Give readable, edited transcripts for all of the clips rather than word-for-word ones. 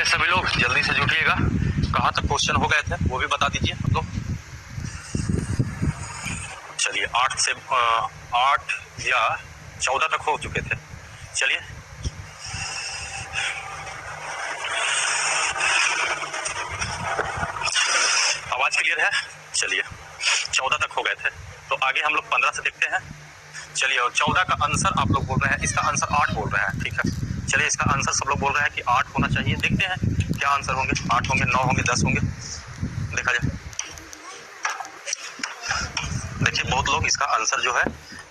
सभी लोग जल्दी से जुटिएगा। कहाँ तक क्वेश्चन हो गए थे वो भी बता दीजिए आप लोग। चलिए 8 से 8 या 14 तक हो चुके थे। चलिए आवाज क्लियर है। चलिए 14 तक हो गए थे तो आगे हम लोग 15 से देखते हैं। चलिए और 14 का आंसर आप लोग बोल रहे हैं, इसका आंसर 8 बोल रहे हैं। ठीक है, चलिए इसका आंसर सब लोग बोल रहे हैं कि 8 होना चाहिए। देखते हैं क्या आंसर होंगे। 8 होंगे, 9 होंगे, 10 होंगे, देखा जाए। देखिए बहुत लोग इसका आंसर जो है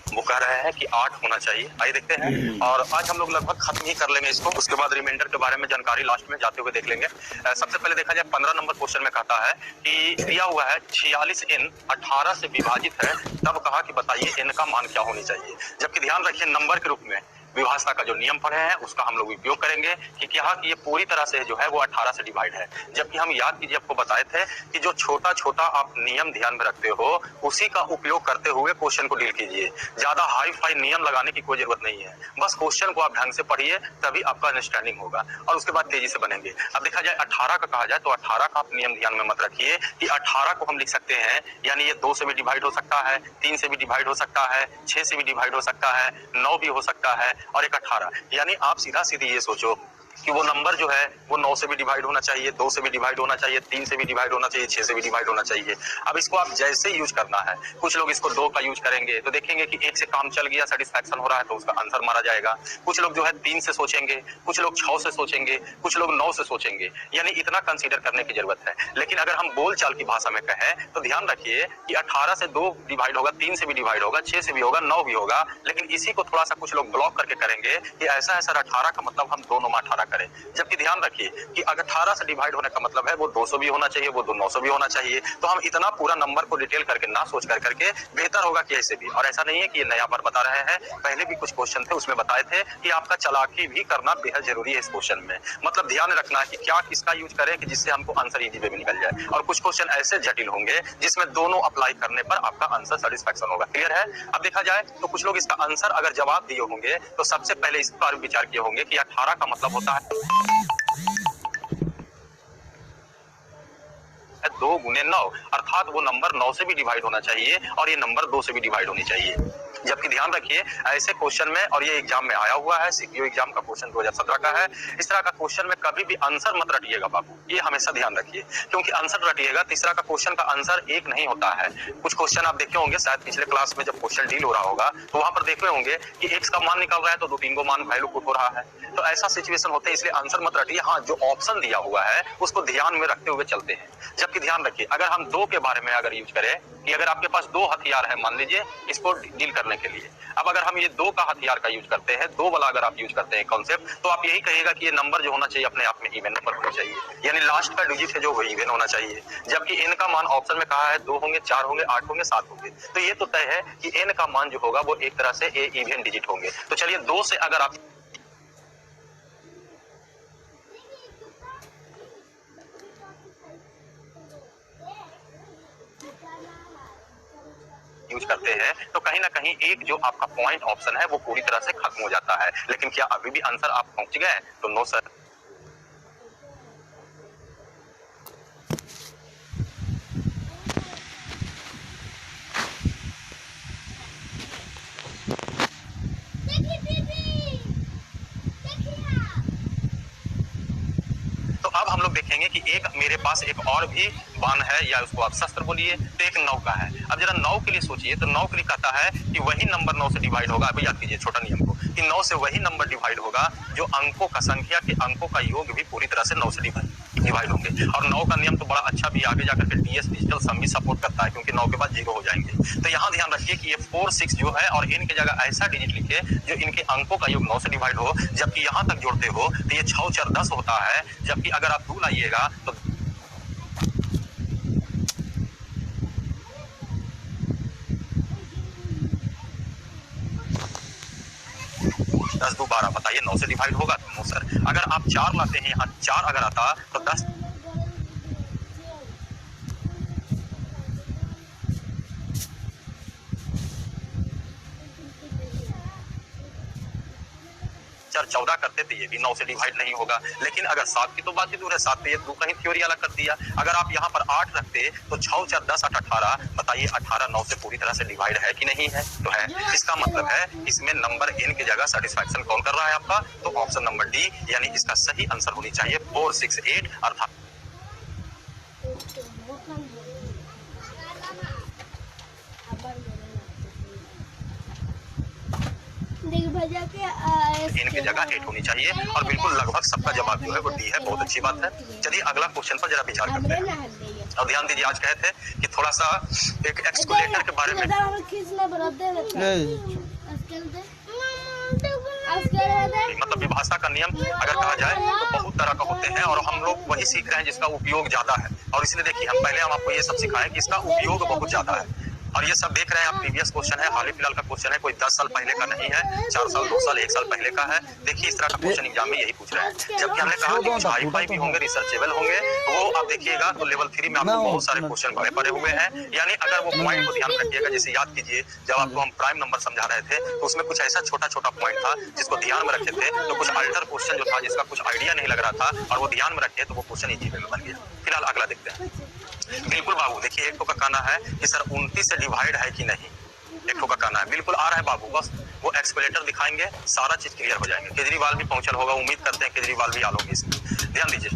वो कह रहे हैं कि 8 होना चाहिए। आइए देखते हैं और आज हम लोग लगभग खत्म ही कर लेंगे इसको। उसके बाद रिमाइंडर के बारे में जानकारी लास्ट में जाते हुए देख लेंगे। सबसे पहले देखा जाए 15 नंबर क्वेश्चन में कहता है कि दिया हुआ है 46 n 18 से विभाजित है, तब कहा कि बताइए n का मान क्या होनी चाहिए। जबकि ध्यान रखिए नंबर के रूप में विभाजता का जो नियम पढ़े हैं उसका हम लोग उपयोग करेंगे कि क्या कि ये पूरी तरह से जो है वो 18 से डिवाइड है। जबकि हम याद कीजिए आपको बताए थे कि जो छोटा छोटा आप नियम ध्यान में रखते हो उसी का उपयोग करते हुए क्वेश्चन को डील कीजिए। ज्यादा हाई फाई नियम लगाने की कोई जरूरत नहीं है, बस क्वेश्चन को आप ढंग से पढ़िए तभी आपका अंडरस्टैंडिंग होगा और उसके बाद तेजी से बनेंगे। अब देखा जाए 18 का कहा जाए तो 18 का आप नियम ध्यान में मत रखिए कि 18 को हम लिख सकते हैं, यानी ये 2 से भी डिवाइड हो सकता है, 3 से भी डिवाइड हो सकता है, 6 से भी डिवाइड हो सकता है, 9 भी हो सकता है और एक 18। यानी आप सीधा सीधी ये सोचो कि वो नंबर जो है वो 9 से भी डिवाइड होना चाहिए, 2 से भी डिवाइड होना चाहिए, 3 से भी डिवाइड होना चाहिए, 6 से भी डिवाइड होना चाहिए। अब इसको आप जैसे यूज करना है, कुछ लोग इसको 2 का यूज करेंगे तो देखेंगे कि 1 से काम चल गया, सेटिस्फैक्शन हो रहा है तो उसका आंसर मारा जाएगा। कुछ लोग जो है 3 से सोचेंगे, कुछ लोग 6 से सोचेंगे, कुछ लोग 9 से सोचेंगे, यानी इतना कंसीडर करने की जरूरत है। लेकिन अगर हम बोलचाल की भाषा में कहें तो ध्यान रखिए कि 18 से 2 डिवाइड होगा, 3 से भी डिवाइड होगा, 6 से भी होगा, 9 भी होगा, लेकिन इसी को थोड़ा सा कुछ लोग ब्लॉक करके करेंगे कि ऐसा है सर 18 का मतलब हम 2 9 18 करें। जबकि ध्यान रखिए कि अगर 18 से डिवाइड होने का मतलब है वो 200 भी होना चाहिए, वो 900 भी होना चाहिए। तो हम इतना पूरा नंबर को डिटेल करके ना सोच करके बेहतर होगा कि ऐसे भी। और ऐसा नहीं है कि ये नया बार बता रहे हैं, पहले भी कुछ क्वेश्चन थे उसमें बताए थे कि आपका चालाकी भी करना बेहद जरूरी है इस क्वेश्चन में। मतलब ध्यान रखना है कि क्या किसका यूज करें कि जिससे हमको आंसर इजी वे में निकल जाए। और कुछ क्वेश्चन ऐसे जटिल होंगे जिसमें दोनों अप्लाई करने पर आपका आंसर सेटिस्फैक्शन होगा। क्लियर है। अब देखा जाए तो कुछ लोग इसका आंसर अगर जवाब दिए होंगे तो सबसे पहले इस पर विचार किए होंगे कि 18 का मतलब होता है 2 गुने 9, अर्थात वो नंबर 9 से भी डिवाइड होना चाहिए और ये नंबर 2 से भी डिवाइड होनी चाहिए। जबकि ध्यान रखिए ऐसे क्वेश्चन में, और ये एग्जाम में आया हुआ है, सीपीओ एग्जाम का क्वेश्चन 2017 का है, इस तरह का क्वेश्चन में कभी भी आंसर मत रटिएगा बाबू, ये हमेशा ध्यान रखिए। क्योंकि आंसर रटिएगा तीसरा का क्वेश्चन का आंसर एक नहीं होता है। कुछ क्वेश्चन आप देखे होंगे शायद पिछले क्लास में जब क्वेश्चन डील हो रहा होगा तो वहां पर देखे होंगे कि एक्स का मान निकल रहा है तो 2-3 को मान वैल्यू पुट हो रहा है। तो ऐसा सिचुएशन होता है, इसलिए आंसर मत रटिए। हाँ, जो ऑप्शन दिया हुआ है उसको ध्यान में रखते हुए चलते हैं। जबकि ध्यान रखिए अगर हम 2 के बारे में अगर यूज करें कि अगर आपके पास 2 हथियार है मान लीजिए इसको डील करने के लिए, अब अगर हम ये 2 का हथियार का यूज करते हैं, 2 वाला अगर आप यूज करते हैं कॉन्सेप्ट, तो आप यही कहिएगा कि ये नंबर जो होना चाहिए अपने आप में इवन नंबर होना चाहिए, यानी लास्ट का डिजिट है जो वो इवन होना चाहिए। जबकि इनका मान ऑप्शन में कहा है 2 होंगे, 4 होंगे, 8 होंगे, 7 होंगे, तो ये तो तय है कि n का मान जो होगा वो एक तरह से ए इवन डिजिट होंगे। तो चलिए 2 से अगर आप यूज करते हैं तो कहीं ना कहीं एक जो आपका पॉइंट ऑप्शन है वो पूरी तरह से खत्म हो जाता है। लेकिन क्या अभी भी आंसर आप पहुंच गए? तो नो सर। तो अब हम लोग देखेंगे कि एक मेरे पास एक और भी बाण है, या उसको आप शस्त्र बोलिए, तो एक 9 का है। अब जरा 9 के लिए सोचिए तो 9 के लिए कहता है कि वही नंबर 9 से डिवाइड होगा। अभी याद कीजिए छोटा नियम को कि 9 से वही नंबर डिवाइड होगा जो अंकों का संख्या के अंकों का योग भी पूरी तरह से 9 से डिवाइड होंगे। और 9 का नियम तो बड़ा अच्छा भी आगे जाकर के डीएस डिजिटल सम भी सपोर्ट करता है, क्योंकि 9 के बाद 0 हो जाएंगे। तो यहाँ ध्यान रखिए कि ये 4 6 जो है और इनके जगह ऐसा डिजिट लिखे जो इनके अंकों का योग 9 से डिवाइड हो। जबकि यहाँ तक जोड़ते हो तो ये 6 4 10 होता है। जबकि अगर आप 2 लाइएगा तो 10 2 12, बताइए 9 से डिवाइड होगा? तो नो सर। अगर आप 4 लाते हैं, यहाँ 4 अगर आता तो 10, 4 14 करते तो ये भी 9 से डिवाइड नहीं होगा। लेकिन अगर 7 की तो बात ही दूर है, 7 पे ये 2 कहीं थ्योरी अलग कर दिया। अगर आप यहाँ पर 8 रखते तो 6 4 10 8 18, बताइए 18 9 से पूरी तरह से डिवाइड है कि नहीं है? तो है। इसका मतलब है इसमें नंबर n की जगह सेटिस्फैक्शन कौन कर रहा है आपका? तो ऑप्शन नंबर डी यानी इसका सही आंसर होनी चाहिए 4 6 8 अर्थात इनकी जगह 8 होनी चाहिए और बिल्कुल लगभग सबका जवाब जो है वो डी है। बहुत अच्छी बात है। चलिए अगला क्वेश्चन पर जरा विचार करते हैं और ध्यान दीजिए। आज कहे थे कि थोड़ा सा एक एक्सकलेटर के बारे में मतलब विभाषा का नियम अगर कहा जाए तो बहुत तरह का होते हैं और हम लोग वही सीख रहे हैं जिसका उपयोग ज्यादा है। और इसलिए देखिए हम आपको ये सब सिखाएं कि इसका उपयोग बहुत ज्यादा है। और ये सब देख रहे हैं आप, प्रीवियस क्वेश्चन है, हाल ही फिलहाल का क्वेश्चन है, कोई 10 साल पहले का नहीं है, 4 साल 2 साल 1 साल पहले का है। देखिए इस तरह का क्वेश्चन एग्जाम में यही पूछ रहे हैं। जबकि हमने कहा कि कुछ हाई-फाई भी होंगे, रिसर्चेबल होंगे, वो आप देखिएगा तो लेवल 3 में आपको बहुत सारे क्वेश्चन बड़े पड़े हुए हैं। यानी अगर वो पॉइंट को ध्यान रखिएगा, जैसे याद कीजिए जब आपको हम प्राइम नंबर समझा रहे थे तो उसमें कुछ ऐसा छोटा-छोटा पॉइंट था जिसको ध्यान में रखे थे तो कुछ अल्टर क्वेश्चन जो था जिसका कुछ आइडिया नहीं लग रहा था और वो ध्यान में रखे तो वो क्वेश्चन इजी में बन गया। फिलहाल अगला देखते हैं। बिल्कुल बाबू देखिए एक तो का कहना है कि सर 29 से डिवाइड है कि नहीं। एक तो का कहना है बिल्कुल आ रहा है बाबू, बस वो एक्सपेलेटर दिखाएंगे सारा चीज क्लियर हो जाएंगे। केजरीवाल भी पहुंचल होगा, उम्मीद करते हैं केजरीवाल भी आलोगे इसमें। ध्यान दीजिए।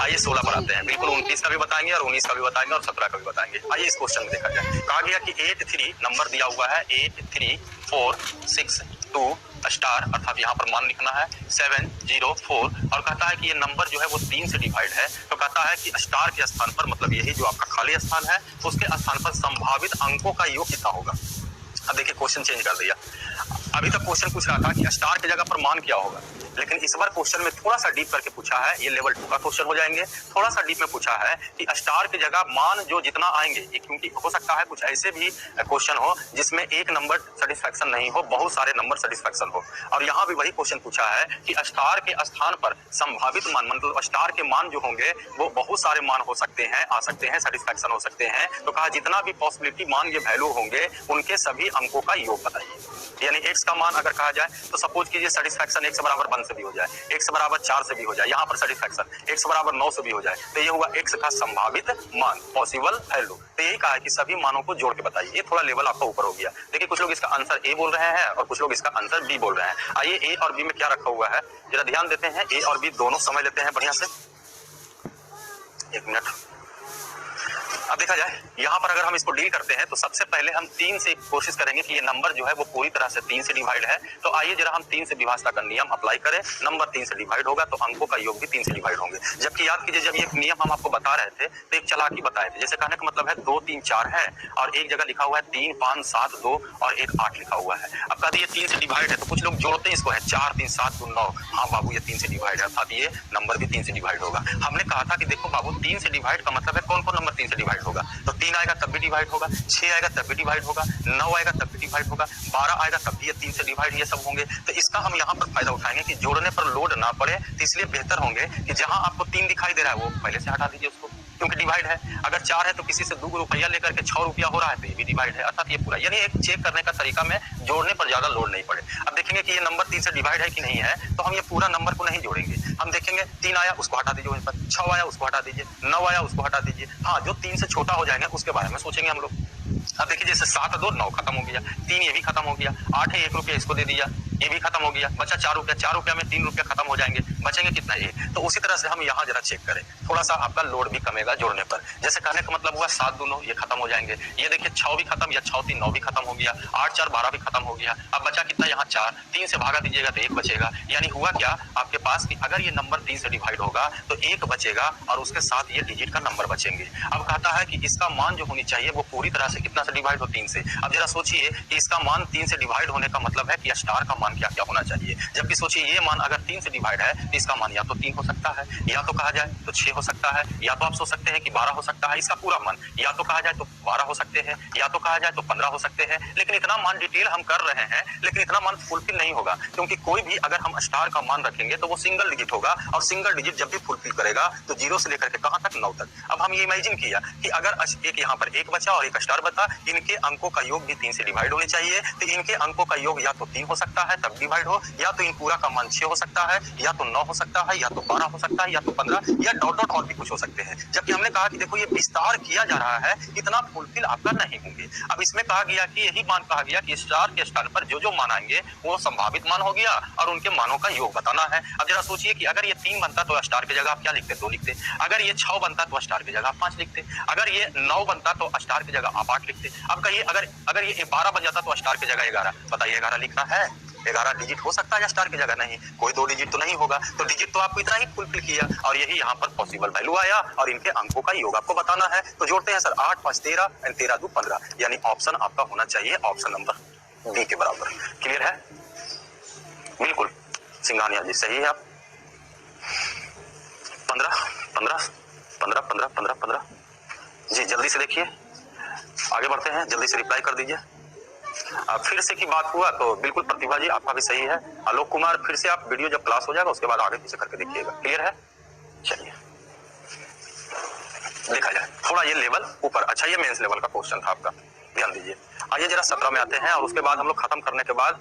आइए 16 पर आते हैं। बिल्कुल 29 का भी बताएंगे और 19 का भी बताएंगे और 17 का भी बताएंगे। आइए इस क्वेश्चन में देखा जाए। कहा गया कि 83 नंबर दिया हुआ है 8 3 4 6 2 स्टार अर्थात यहाँ पर मान लिखना है 704 और कहता है कि ये नंबर जो है वो 3 से डिवाइड है। तो कहता है कि स्टार के स्थान पर मतलब यही जो आपका खाली स्थान है उसके स्थान पर संभावित अंकों का योग कितना होगा। अब देखिए क्वेश्चन चेंज कर दिया। अभी तक क्वेश्चन पूछ रहा था कि स्टार की जगह पर मान क्या होगा, लेकिन इस बार क्वेश्चन में थोड़ा सा डीप करके पूछा है। ये लेवल 2 का क्वेश्चन हो जाएंगे। थोड़ा सा डीप में पूछा है कि स्टार की जगह मान जो जितना आएंगे, क्योंकि हो सकता है कुछ ऐसे भी क्वेश्चन हो जिसमें एक नंबर सेटिस्फैक्शन नहीं हो, बहुत सारे नंबर सेटिस्फैक्शन हो। और यहाँ भी वही क्वेश्चन पूछा है कि स्टार के स्थान पर संभावित मान मतलब स्टार के मान जो होंगे वो बहुत सारे मान हो सकते हैं, आ सकते हैं, सेटिस्फैक्शन हो सकते हैं। तो कहा जितना भी पॉसिबिलिटी मान ये वैल्यू होंगे उनके सभी अंकों का योग बताइए। यानी x का मान अगर कहा जाए तो सपोज कीजिए सेटिस्फैक्शन x बराबर 1 से भी हो जाए, x बराबर 4 से भी हो जाए, यहाँ पर सेटिस्फैक्शन x बराबर 9 से भी हो जाए, तो ये हुआ x का संभावित मान, पॉसिबल वैल्यू। तो यही कहा है कि सभी मानों को जोड़ के बताइए। ये थोड़ा लेवल आपका ऊपर हो गया। देखिए कुछ लोग इसका आंसर ए बोल रहे हैं और कुछ लोग इसका आंसर बी बोल रहे हैं। आइए ए और बी में क्या रखा हुआ है जरा ध्यान देते हैं। ए और बी दोनों समझ लेते हैं बढ़िया से। एक मिनट। अब देखा जाए यहाँ पर अगर हम इसको डील करते हैं तो सबसे पहले हम 3 से कोशिश करेंगे कि ये नंबर जो है वो पूरी तरह से 3 से डिवाइड है। तो आइए जरा हम 3 से विभाजन का नियम अप्लाई करें। नंबर 3 से डिवाइड होगा तो अंकों का योग भी 3 से डिवाइड होंगे। जबकि याद कीजिए जब ये नियम हम आपको बता रहे थे तो एक चालाकी बताए थे। जैसे कहने का मतलब है 2 3 4 है और एक जगह लिखा हुआ है 3 5 7 2 और एक 8 लिखा हुआ है। अब कह दिए 3 से डिवाइड है तो कुछ लोग जोड़ते हैं इसको है 4 3 7 2 9। हाँ बाबू ये 3 से डिवाइड है अर्थात ये नंबर भी 3 से डिवाइड होगा। हमने कहा था कि देखो बाबू 3 से डिवाइड का मतलब है कौन कौन नंबर 3 से डिवाइड होगा। तो 3 आएगा तब भी डिवाइड होगा, 6 आएगा तब भी डिवाइड होगा, 9 आएगा तब भी डिवाइड होगा, 12 आएगा तब भी ये 3 से डिवाइड ये सब होंगे। तो इसका हम यहाँ पर फायदा उठाएंगे कि जोड़ने पर लोड ना पड़े। तो इसलिए बेहतर होंगे कि जहां आपको 3 दिखाई दे रहा है वो पहले से हटा दीजिए उसको, क्योंकि डिवाइड है। अगर 4 है तो किसी से 2 रुपया लेकर के 6 रुपया हो रहा है तो ये भी डिवाइड है अर्थात ये पूरा। यानी एक चेक करने का तरीका में जोड़ने पर ज्यादा लोड नहीं पड़े। अब देखेंगे कि ये नंबर 3 से डिवाइड है कि नहीं है तो हम ये पूरा नंबर को नहीं जोड़ेंगे। हम देखेंगे 3 आया उसको हटा दीजिए वहीं पर, 6 आया उसको हटा दीजिए, 9 आया उसको हटा दीजिए। हाँ जो 3 से छोटा हो जाएगा उसके बारे में सोचेंगे हम लोग। अब देखिए जैसे 7 2 9 खत्म हो गया, 3 ये भी खत्म हो गया, 8 है 1 रुपया इसको दे दिया ये भी खत्म हो गया, बचा 4 रुपया, 4 रुपया में 3 रुपया खत्म हो जाएंगे, बचेंगे कितना ये। तो उसी तरह से हम यहाँ जरा चेक करें, थोड़ा सा आपका लोड भी कमेगा जोड़ने पर। जैसे कहने का मतलब हुआ 7 2 9 ये खत्म हो जाएंगे। ये देखिए 6 भी खत्म या 6 3 9 भी खत्म हो गया, 8 4 12 भी खत्म हो गया। अब बचा कितना यहाँ 4, 3 से भागा दीजिएगा तो 1 बचेगा। यानी हुआ क्या आपके पास कि अगर ये नंबर 3 से डिवाइड होगा तो 1 बचेगा और उसके साथ ये डिजिट का नंबर बचेंगे। अब कहता है कि इसका मान जो होनी चाहिए वो पूरी तरह से कितना से डिवाइड हो 3 से। अब जरा सोचिए कि इसका मान 3 से डिवाइड होने का मतलब है कि स्टार का मान क्या क्या होना चाहिए। जबकि सोचिए ये मान अगर 3 से डिवाइड है तो इसका मान या तो 3 हो सकता है, या तो कहा जाए तो 6 हो सकता है, या तो आप सोच सकते हैं कि 12 हो सकता है इसका पूरा मान, या तो कहा जाए तो 12 हो सकते हैं, या तो कहा जाए तो 15 हो सकते हैं। लेकिन इतना मान डिटेल हम कर रहे हैं लेकिन इतना मान फुलफिल नहीं होगा, क्योंकि कोई भी अगर हम स्टार का मान रखेंगे तो वो सिंगल डिजिट होगा और सिंगल डिजिट जब भी फुलफिल करेगा तो 0 से लेकर के कहां तक 9 तक। अब हम ये इमेजिन किया कि अगर एक यहाँ पर 1 बचा और 1 स्टार बचा, इनके अंकों का योग भी 3 से डिवाइड होने चाहिए। तो इनके अंकों का योग या तो 3 हो सकता है तब डिवाइड हो, या तो इन पूरा का मान 6 हो सकता है, या तो 9 हो सकता है, या तो 12 हो सकता है, या तो 15, या डॉट डॉट और भी कुछ हो सकते हैं। जबकि हमने कहा कि देखो ये विस्तार किया जा रहा है, इतना फुलफिल आपका नहीं होंगे। अब इसमें कहा गया कि यही मान कहा गया कि स्टार के स्थान पर जो जो मान आएंगे वो संभावित मान हो गया और उनके मानों का योग बताना है। अब जरा सोचिए कि अगर ये 3 बनता तो स्टार की जगह आप क्या लिखते? 2 लिखते। अगर ये 6 बनता तो स्टार की जगह आप 5 लिखते। अगर ये 9 बनता तो स्टार की जगह आप 8 लिखते। अब कहिए अगर ये 12 बन जाता तो स्टार की जगह 11। बताइए 11 लिखना है? 11 डिजिट हो सकता है या स्टार की जगह नहीं? कोई 2 डिजिट तो नहीं होगा, तो डिजिट तो आपको इतना ही फुलफिल किया और यही यहाँ पर पॉसिबल वैल्यू आया और इनके अंकों का योग आपको बताना है। तो जोड़ते हैं सर, 8 5 13 एंड 13 2 15, यानी ऑप्शन आपका होना चाहिए ऑप्शन नंबर बी के बराबर। क्लियर है? बिल्कुल सिंघानिया जी सही है। आप 15 15 15 15 15 15 जी जल्दी से देखिए, आगे बढ़ते हैं, जल्दी से रिप्लाई कर दीजिए। फिर से की बात हुआ तो बिल्कुल प्रतिभा जी आपका भी सही है। आलोक कुमार फिर से आप वीडियो जब क्लास हो जाएगा उसके बाद आगे पीछे करके देखिएगा। क्लियर है? चलिए देखा जाए थोड़ा ये लेवल ऊपर। अच्छा ये मेंस लेवल का क्वेश्चन था आपका, ध्यान दीजिए। आइए जरा 17 में आते हैं और उसके बाद हम लोग खत्म करने के बाद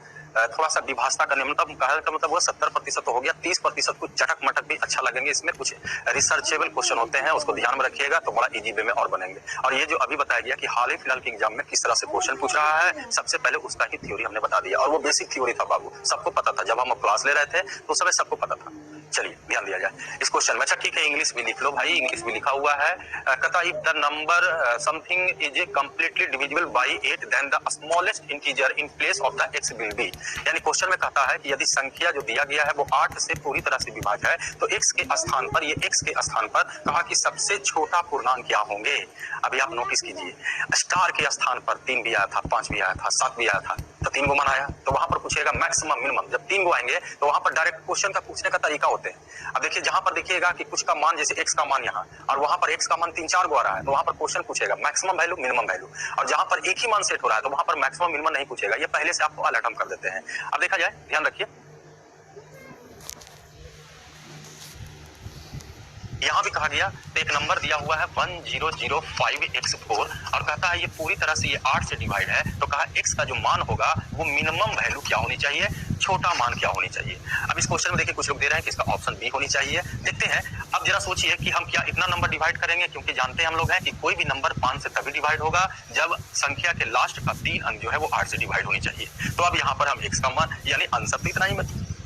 थोड़ा सा विभाषा का मतलब कहने का मतलब वो 70% तो हो गया, 30% कुछ चटक मटक भी अच्छा लगेंगे। इसमें कुछ रिसर्चेबल क्वेश्चन होते हैं, उसको ध्यान में रखिएगा तो बड़ा इजी वे में और बनेंगे। और ये जो अभी बताया गया कि हाल ही फिलहाल के एग्जाम में किस तरह से क्वेश्चन पूछ रहा है, सबसे पहले उसका ही थ्योरी हमने बता दिया और वो बेसिक थ्योरी था बाबू, सबको पता था। जब हम क्लास ले रहे थे तो समय सबको पता था। चलिए ध्यान दिया जाए इस क्वेश्चन में। अच्छा ठीक है, इंग्लिश भी लिख लो भाई, इंग्लिश भी लिखा हुआ है। कहता if the number something is completely divisible by 8 then the smallest integer in place of the x will be. यानी क्वेश्चन में कहता है कि यदि संख्या जो दिया गया है वो 8 से पूरी तरह से विभाज्य है तो x के स्थान पर, ये x के स्थान पर कहा कि सबसे छोटा पूर्णांक क्या होंगे। अभी आप नोटिस कीजिए, स्टार के स्थान पर 3 भी आया था, 5 भी आया था, 7 भी आया था, तो 3 गो मान आया। तो वहां पर पूछेगा मैक्सिमम मिनिमम, जब 3 गो आएंगे तो वहां पर डायरेक्ट क्वेश्चन का पूछने का तरीका होते हैं। अब देखिए जहां पर देखिएगा कि कुछ का मान जैसे x का मान यहाँ और वहां पर x का मान 3 4 गो आ रहा है तो वहां पर क्वेश्चन पूछेगा मैक्सिमम वैल्यू मिनिमम वैल्यू, और जहां पर एक ही मान सेट हो रहा है तो वहां पर मैक्सिमम मिनिमम नहीं पूछेगा, ये पहले से आपको अलर्ट हम कर देते हैं। अब देखा जाए, ध्यान रखिए, यहाँ भी कहा गया तो एक नंबर दिया हुआ है 1005x4 और कहता है ये पूरी तरह से ये 8 से डिवाइड है, तो कहा x का जो मान होगा वो मिनिमम वैल्यू क्या होनी चाहिए, छोटा मान क्या होनी चाहिए। अब इस क्वेश्चन में देखिए कुछ लोग दे रहे हैं कि इसका ऑप्शन बी होनी चाहिए। देखते हैं, अब जरा सोचिए कि हम क्या इतना नंबर डिवाइड करेंगे, क्योंकि जानते हैं हम लोग हैं कि कोई भी नंबर 5 से तभी डिवाइड होगा जब संख्या के लास्ट का 3 अंक जो है वो 8 से डिवाइड होनी चाहिए। तो अब यहाँ पर हम x का मान, यानी आंसर तो इतना ही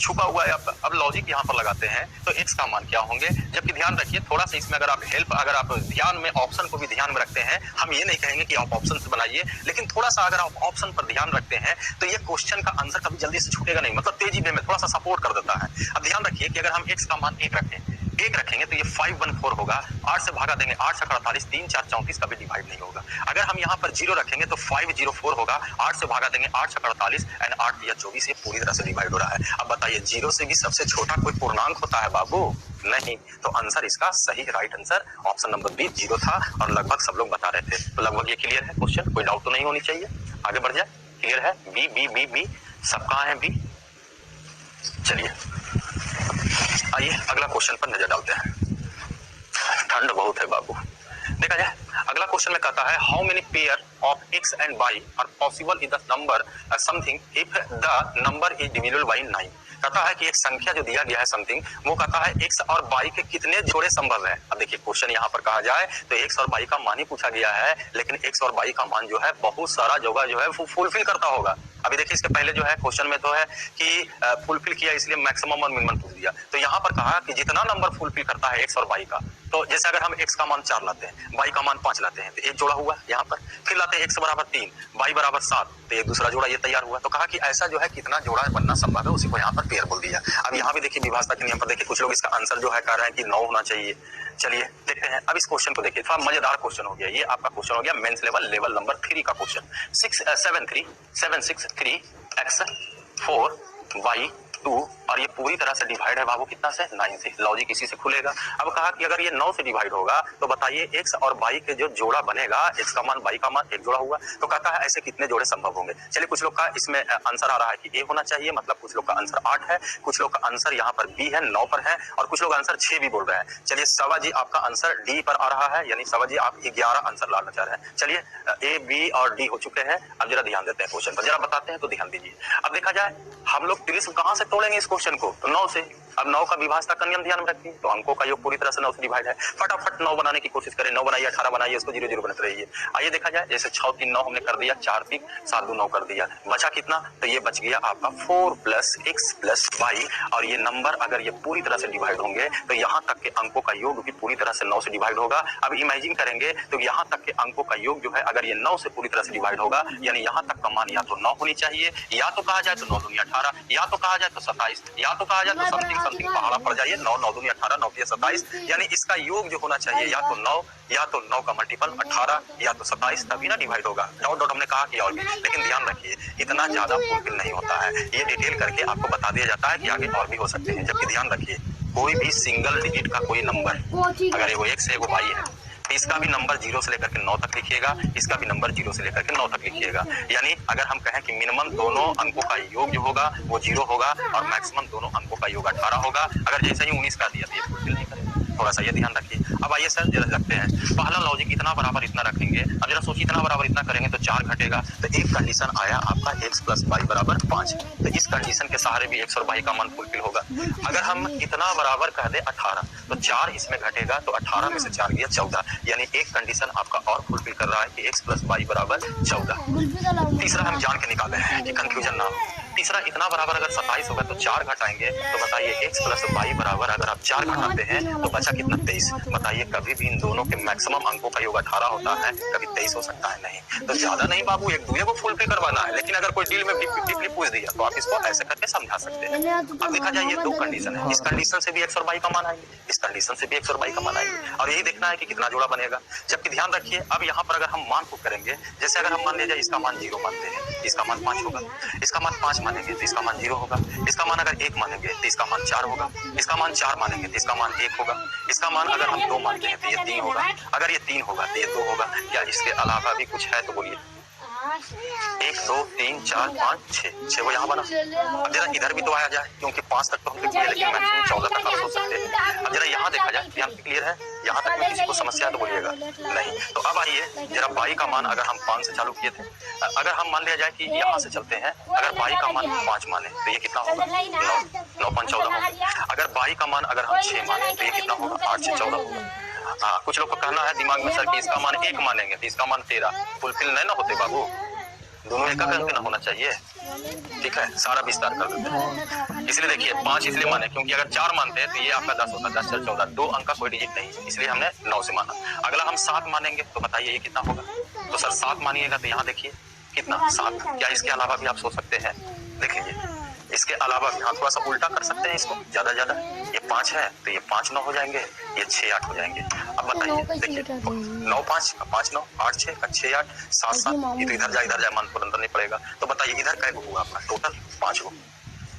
छुपा हुआ है। अब लॉजिक यहाँ पर लगाते हैं तो x का मान क्या होंगे। जबकि ध्यान रखिए थोड़ा सा इसमें, अगर आप ध्यान में ऑप्शन को भी ध्यान में रखते हैं, हम ये नहीं कहेंगे कि आप ऑप्शन से बनाइए, लेकिन थोड़ा सा अगर आप ऑप्शन पर ध्यान रखते हैं तो ये क्वेश्चन का आंसर कभी जल्दी से छूटेगा नहीं, मतलब तेजी में थोड़ा सा सपोर्ट कर देता है। अब ध्यान रखिए कि अगर हम x का मान 1 रखेंगे तो ये 514 होगा, 8 से भागा देंगे 8 से 48, 3 4 34 कभी डिवाइड नहीं होगा। अगर हम यहाँ पर 0 रखेंगे तो 504 होगा, 8 से भागा देंगे 8 से 48 एंड 8 या 24, ये पूरी तरह से डिवाइड हो रहा है। अब बताइए 0 से भी सबसे छोटा कोई पूर्णांक होता है बाबू? नहीं। तो आंसर इसका सही right answer option number B 0 था और लगभग सब लोग बता रहे थे। तो लगभग ये क्लियर है क्वेश्चन, कोई डाउट तो नहीं होनी चाहिए। आगे बढ़ जाए, क्लियर है? बी बी बी बी सब कहाँ है बी? चलिए आइए अगला क्वेश्चन पर नजर डालते हैं। ठंड बहुत है बाबू। देखा जाए अगला क्वेश्चन में कहता है how many pair of x and y are possible in the number something if the number is divisible by 9। कहता है कि एक संख्या जो दिया गया है समथिंग, वो कहता है x और y के कितने जोड़े संभव है। अब देखिए क्वेश्चन यहाँ पर कहा जाए तो x और y का मान ही पूछा गया है, लेकिन x और y का मान जो है बहुत सारा जगह जो है फुलफिल करता होगा। अभी देखिए इसके पहले जो है क्वेश्चन में तो है कि फुलफिल किया इसलिए मैक्सिमम और मिनिमम पूछ दिया, तो यहाँ पर कहा कि जितना नंबर फुलफिल करता है x और y का, तो जैसे अगर हम x का मान 4 लाते हैं, y का मान 5 लाते हैं तो एक जोड़ा हुआ यहाँ पर, फिर लाते हैं x बराबर 3, y बराबर 7, तो एक दूसरा जोड़ा ये तैयार हुआ। तो कहा कि ऐसा जो है कितना जोड़ा बनना संभव है, उसी को यहाँ पर पेयर बोल दिया। अब यहाँ भी देखिए विभाषा के नियम पर देखिए कुछ लोग इसका आंसर जो है कह रहे हैं कि 9 होना चाहिए। चलिए देखते हैं, अब इस क्वेश्चन को देखिए, थोड़ा मजेदार क्वेश्चन हो गया ये। आपका क्वेश्चन हो गया मेंस लेवल नंबर 3 का क्वेश्चन। 763 x 4 y 2 और ये पूरी तरह से डिवाइड है बाबू कितना से 9 से। लॉजिक इसी से खुलेगा। अब कहा कि अगर ये 9 से डिवाइड होगा तो बताइए x और y के जो जोड़ा बनेगा, x का मान y का मान एक जोड़ा हुआ, तो कहता है ऐसे कितने जोड़े संभव होंगे। चलिए कुछ लोग का इसमें आंसर आ रहा है कि a होना चाहिए, मतलब कुछ लोग का आंसर 8 है, कुछ लोग का आंसर यहाँ पर b है 9 पर है, और कुछ लोग आंसर 6 भी बोल रहे हैं। चलिए सवा जी आपका आंसर d पर आ रहा है, यानी सवा जी आप 11 आंसर लाना चाह रहे हैं। चलिए a b और d हो चुके हैं। अब जरा ध्यान देते हैं क्वेश्चन पर, जरा बताते हैं तो ध्यान दीजिए। अब देखा जाए हम लोग प्रिज्म कहां से तोड़ेंगे इस क्वेश्चन को, तो 9 से। अब 9 का विभाजक का नियम ध्यान में रखिए, तो अंकों का योग पूरी तरह से 9 से डिवाइड है। फटाफट 9 बनाने की कोशिश करें, 9 बनाइए, 18 बनाइए, इसको 0 0 बनाते रहिए। आइए देखा जाए, जैसे 6 3 9 हमने कर दिया, 4 3 7 2 9 कर दिया, बचा कितना, तो ये बच गया आपका 4 + x + y। और ये नंबर अगर ये पूरी तरह से डिवाइड होंगे तो यहाँ तक के अंकों का योग भी पूरी तरह से 9 से डिवाइड होगा। अब इमेजिन करेंगे तो यहाँ तक के अंकों का योग जो है अगर ये 9 से पूरी तरह से डिवाइड होगा, यानी यहाँ तक का मान या तो 9 होनी चाहिए, या तो कहा जाए तो 9 दूनी 18, या तो कहा जाए तो 27, या तो कहा जाए तो समथिंग पहाड़ा पड़ जाइए 9 9 दूनी 18 9 3 27, यानी इसका योग जो होना चाहिए या तो 9, या तो 9 का मल्टीपल 18, या तो 27, तभी ना डिवाइड होगा। डॉट डॉट हमने कहा कि और भी, लेकिन ध्यान रखिए इतना ज्यादा मुमकिन नहीं होता है, ये डिटेल करके आपको बता दिया जाता है कि आगे और भी हो सकते हैं। जबकि ध्यान रखिए कोई भी सिंगल डिजिट का कोई नंबर, अगर एगो x है एगो y है, तो इसका भी नंबर 0 से लेकर के 9 तक लिखिएगा, इसका भी नंबर 0 से लेकर के 9 तक लिखिएगा। यानी अगर हम कहें कि मिनिमम दोनों अंकों का योग जो होगा वो 0 होगा और मैक्सिमम दोनों अंकों का योग 18 होगा। अगर जैसे ही 19 का दिया तो ये फुलफिल नहीं करेगा, थोड़ा सा ये ध्यान रखिए। अब आइए सर जरा रखते हैं पहला लॉजिक, इतना बराबर इतना रखेंगे। अब जरा सोचिए इतना बराबर इतना करेंगे तो 4 घटेगा, तो एक कंडीशन आया आपका x + y = 5, तो इस कंडीशन के सहारे भी x और y का मान फुलफिल होगा। अगर हम इतना बराबर कह दे 18, तो 4 इसमें घटेगा, तो 18 में से 4 गया 14, यानी एक कंडीशन आपका और फुलफिल कर रहा है कि x + y = 14। तीसरा हम जान के निकाले हैं कि कंफ्यूजन ना हो। तीसरा इतना बराबर अगर 27 होगा तो 4 घटाएंगे, तो बताइए x + y बराबर अगर आप 4 घटाते हैं तो बचा कितना 23। बताइए कभी भी इन दोनों के मैक्सिमम अंकों का योग 18 होता है, कभी 23 हो सकता है नहीं। तो ज्यादा नहीं बाबू, एक दूसरे को फुलफिल करवाना है। लेकिन अगर कोई डील में डीपली पूछ दिया तो आप इसको ऐसे करके समझा सकते हैं। अब देखा जाए ये 2 कंडीशन है, इस कंडीशन से भी x और y का मान आएंगे, इस कंडीशन से भी x और y का मान आएंगे, और यही देखना है कि कितना जोड़ा बनेगा। जबकि ध्यान रखिए अब यहाँ पर अगर हम मान को करेंगे, जैसे अगर हम मान लिया जाए इसका मान 0 मानते हैं, इसका मान 5 होगा, इसका मान 5 मानेंगे तो इसका मान 0 होगा, इसका मान अगर 1 मानेंगे तो इसका मान 4 होगा, इसका मान 4 मानेंगे तो इसका मान 1 होगा, इसका मान अगर हम 2 मानते हैं तो ये 3 होगा, अगर ये 3 होगा तो ये 2 होगा। क्या इसके अलावा भी कुछ है तो बोलिए। 1 2 3 4 5 6 वो यहाँ बना। अब जरा इधर भी तो आया जाए, क्योंकि 5 तक तो हम लिख दिए, लेकिन मैक्सिमम 14 तक आप सोच सकते हैं। अब जरा यहाँ देखा जाए, यहाँ क्लियर है, यहाँ तक किसी को समस्या है तो बोलिएगा नहीं। तो अब आइए जरा y का मान अगर हम 5 से चालू किए थे, अगर हम मान लिया जाए कि यहाँ से चलते हैं, अगर y का मान 5 माने तो ये कितना होगा 9 9 5 14 होगा। अगर y का मान अगर हम 6 माने तो ये कितना होगा 8 6 14 होगा। कुछ लोग को कहना है दिमाग में सर कि इसका मान 1 मानेंगे तो इसका मान 13, फुलफिल नहीं ना होते बाबू, दोनों एक अंक ना होना चाहिए। ठीक है, सारा विस्तार कर देते हैं। इसलिए देखिए 5 इसलिए माने क्योंकि अगर 4 मानते हैं तो ये आपका 10 होता, 10 4 14, 2 अंक का कोई डिजिट नहीं, इसलिए हमने 9 से माना। अगला हम 7 मानेंगे तो बताइए ये कितना होगा, तो सर 7 मानिएगा तो यहाँ देखिए कितना 7। क्या इसके अलावा भी आप सोच सकते हैं, देख लीजिए इसके अलावा भी हाँ थोड़ा सा उल्टा कर सकते हैं इसको, ज्यादा ज्यादा ये 5 है तो ये 5 9 हो जाएंगे, ये 6 8 हो जाएंगे। अब बताइए देखिए 9 5 का 5 9 8 6 का 6 8 7 7, ये तो इधर जाए मान पर अंदर नहीं पड़ेगा। तो बताइए इधर कै हुआ आपका टोटल 5 गो,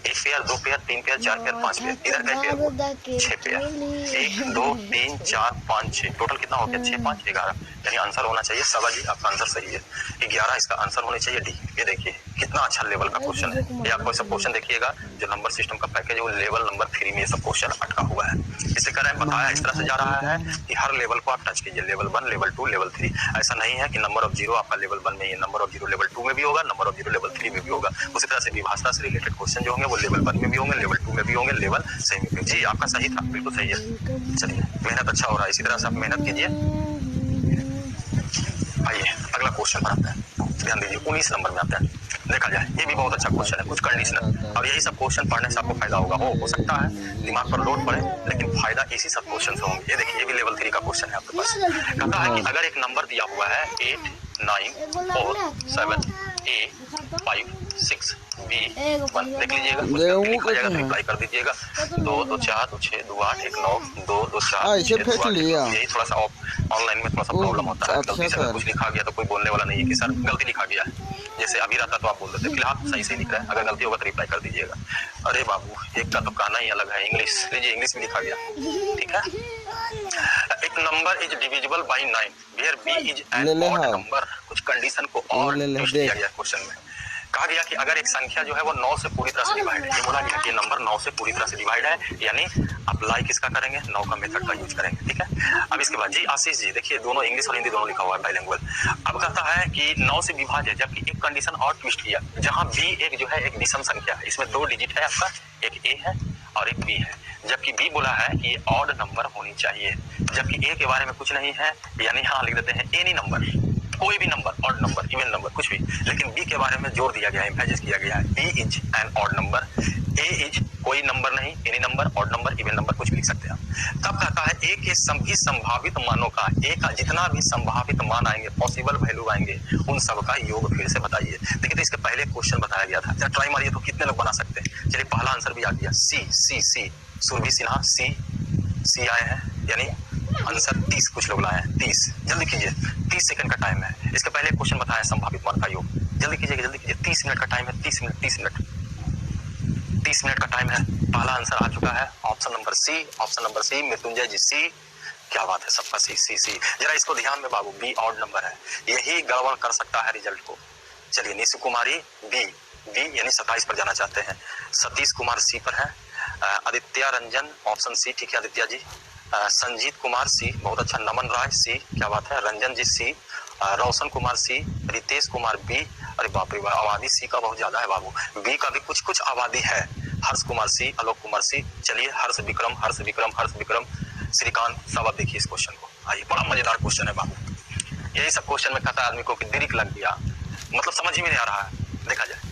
1 pair 2 pair 3 pair 4 pair 5 pair, इधर कै पेयर 6 पेयर, 1 2 3 4 5 6, टोटल कितना हो गया 6 5 11, यानी आंसर होना चाहिए सवा जी, आपका आंसर सही है 11, इसका आंसर होना चाहिए डी। ये देखिए कितना अच्छा लेवल का क्वेश्चन है। ये आपको सब क्वेश्चन देखिएगा जो नंबर सिस्टम का पैकेज है वो लेवल नंबर 3 में ये सब क्वेश्चन अटका हुआ है। इसे कह रहे हैं बताया इस तरह से जा रहा है कि हर लेवल को आप टच कीजिए, लेवल 1 लेवल 2 लेवल 3। ऐसा नहीं है कि नंबर ऑफ 0 आपका लेवल 1 में ही, नंबर ऑफ 0 लेवल 2 में भी होगा, नंबर ऑफ 0 लेवल 3 में भी होगा। उसी तरह से विभाषा से रिलेटेड क्वेश्चन जो होंगे वो लेवल 1 में भी होंगे, लेवल 2 में भी होंगे, लेवल सेमी में। जी आपका सही था, बिल्कुल सही है। चलिए मेहनत अच्छा हो रहा है, इसी तरह से आप मेहनत कीजिए। आइए अगला क्वेश्चन पर आते हैं, ध्यान दीजिए 19 नंबर में आते हैं। देखा जाए ये भी बहुत अच्छा क्वेश्चन है, कुछ कंडीशनल, और यही सब क्वेश्चन पढ़ने से आपको फायदा होगा। हो सकता है दिमाग पर लोड पड़े, लेकिन फायदा इसी सब क्वेश्चन से होंगे। ये देखिए ये भी लेवल 3 का क्वेश्चन है आपके पास। कहता है कि अगर एक नंबर दिया हुआ है 8 9 4 7 A 5 6 बी 1 देख लीजिएगा, कुछ गलती लिखा जाएगा तो रिप्लाई कर दीजिएगा। 2 2 4 2 6 2 8 1 9 2 2 4 6 2 8 यही थोड़ा सा ऑनलाइन में थोड़ा सा प्रॉब्लम होता है। गलती से अगर कुछ लिखा गया तो कोई बोलने वाला नहीं है कि सर गलती लिखा गया है। जैसे अभी रहता तो आप बोल देते, फिलहाल सही से लिख रहे हैं, अगर गलती होगा तो रिप्लाई कर दीजिएगा। अरे बाबू एक का तो कहना ही अलग है, इंग्लिश लीजिए, इंग्लिश में लिखा गया, ठीक है। एक number is divisible by 9 where B is an odd number. कुछ कंडीशन को और ट्विस्ट किया गया क्वेश्चन में। कहा गया कि अगर एक संख्या जो है वो 9 से पूरी तरह से डिवाइड है, ये बोला गया कि नंबर 9 से पूरी तरह से डिवाइड है, यानी अप्लाई किसका करेंगे, 9 का मेथड का यूज करेंगे, ठीक है। अब इसके बाद जी आशीष जी देखिए, दोनों इंग्लिश और हिंदी दोनों लिखा हुआ है बाइलिंगुअल। अब कहता है कि 9 से विभाज्य है, जबकि एक कंडीशन और ट्विस्ट किया, जहां बी एक जो है एक विषम संख्या है, इसमें 2 डिजिट है आपका, एक ए है और एक बी है, जबकि बी बोला है कि ऑड नंबर होनी चाहिए, जबकि ए के बारे में कुछ नहीं है, यानी हाँ लिख देते हैं एनी नंबर, कोई भी number, odd number, even number, कुछ भी। लेकिन बी के बारे में जोर दिया गया है, एम्फेसिस किया गया है, B is an odd number, A is कोई नंबर नहीं, any number, odd number, even number, कुछ भी लिख सकते हैं आप। तब कहता है ए के सभी संभावित मानों का, ए का जितना भी संभावित मान आएंगे, पॉसिबल वैल्यू आएंगे, उन सब का योग फिर से बताइए। देखिए तो इसके पहले क्वेश्चन बताया गया था, जरा ट्राई मारिए तो कितने लोग बना सकते हैं। चलिए पहला आंसर भी आ गया, सी सी सी, सुरभि सिन्हा सी आए हैं, यानी आंसर 30 कुछ लोग लाए हैं, 30, जल्दी कीजिए, 30 सेकंड का टाइम है। इसके पहले क्वेश्चन बताया संभावित मान का योग, जल्दी कीजिए जल्दी कीजिए, 30 मिनट का टाइम है, 30 मिनट का टाइम है। पहला आंसर आ चुका है, ऑप्शन नंबर सी, मृत्युंजय जी सी, क्या बात है, सबका सी। जरा इसको ध्यान में बाबू, बी ऑड नंबर है, यही गड़बड़ कर सकता है रिजल्ट को। चलिए निशु कुमारी बी यानी 27 पर जाना चाहते हैं, सतीश कुमार सी पर है, आदित्य रंजन ऑप्शन सी, ठीक है आदित्य जी, संजीत कुमार सी, बहुत अच्छा, नमन राय सी, क्या बात है, रंजन जी सी, रोशन कुमार सी, रितेश कुमार बी, अरे बाप रे बाप, आबादी सी का बहुत ज्यादा है बाबू, बी का भी कुछ आबादी है, हर्ष कुमार सी, आलोक कुमार सी, चलिए हर्ष विक्रम श्रीकांत, सब आप देखिए इस क्वेश्चन को। आइए, बड़ा मजेदार क्वेश्चन है बाबू, यही सब क्वेश्चन में कहता है आदमी को कि दिरिक लग गया, मतलब समझ ही में नहीं आ रहा है। देखा जाए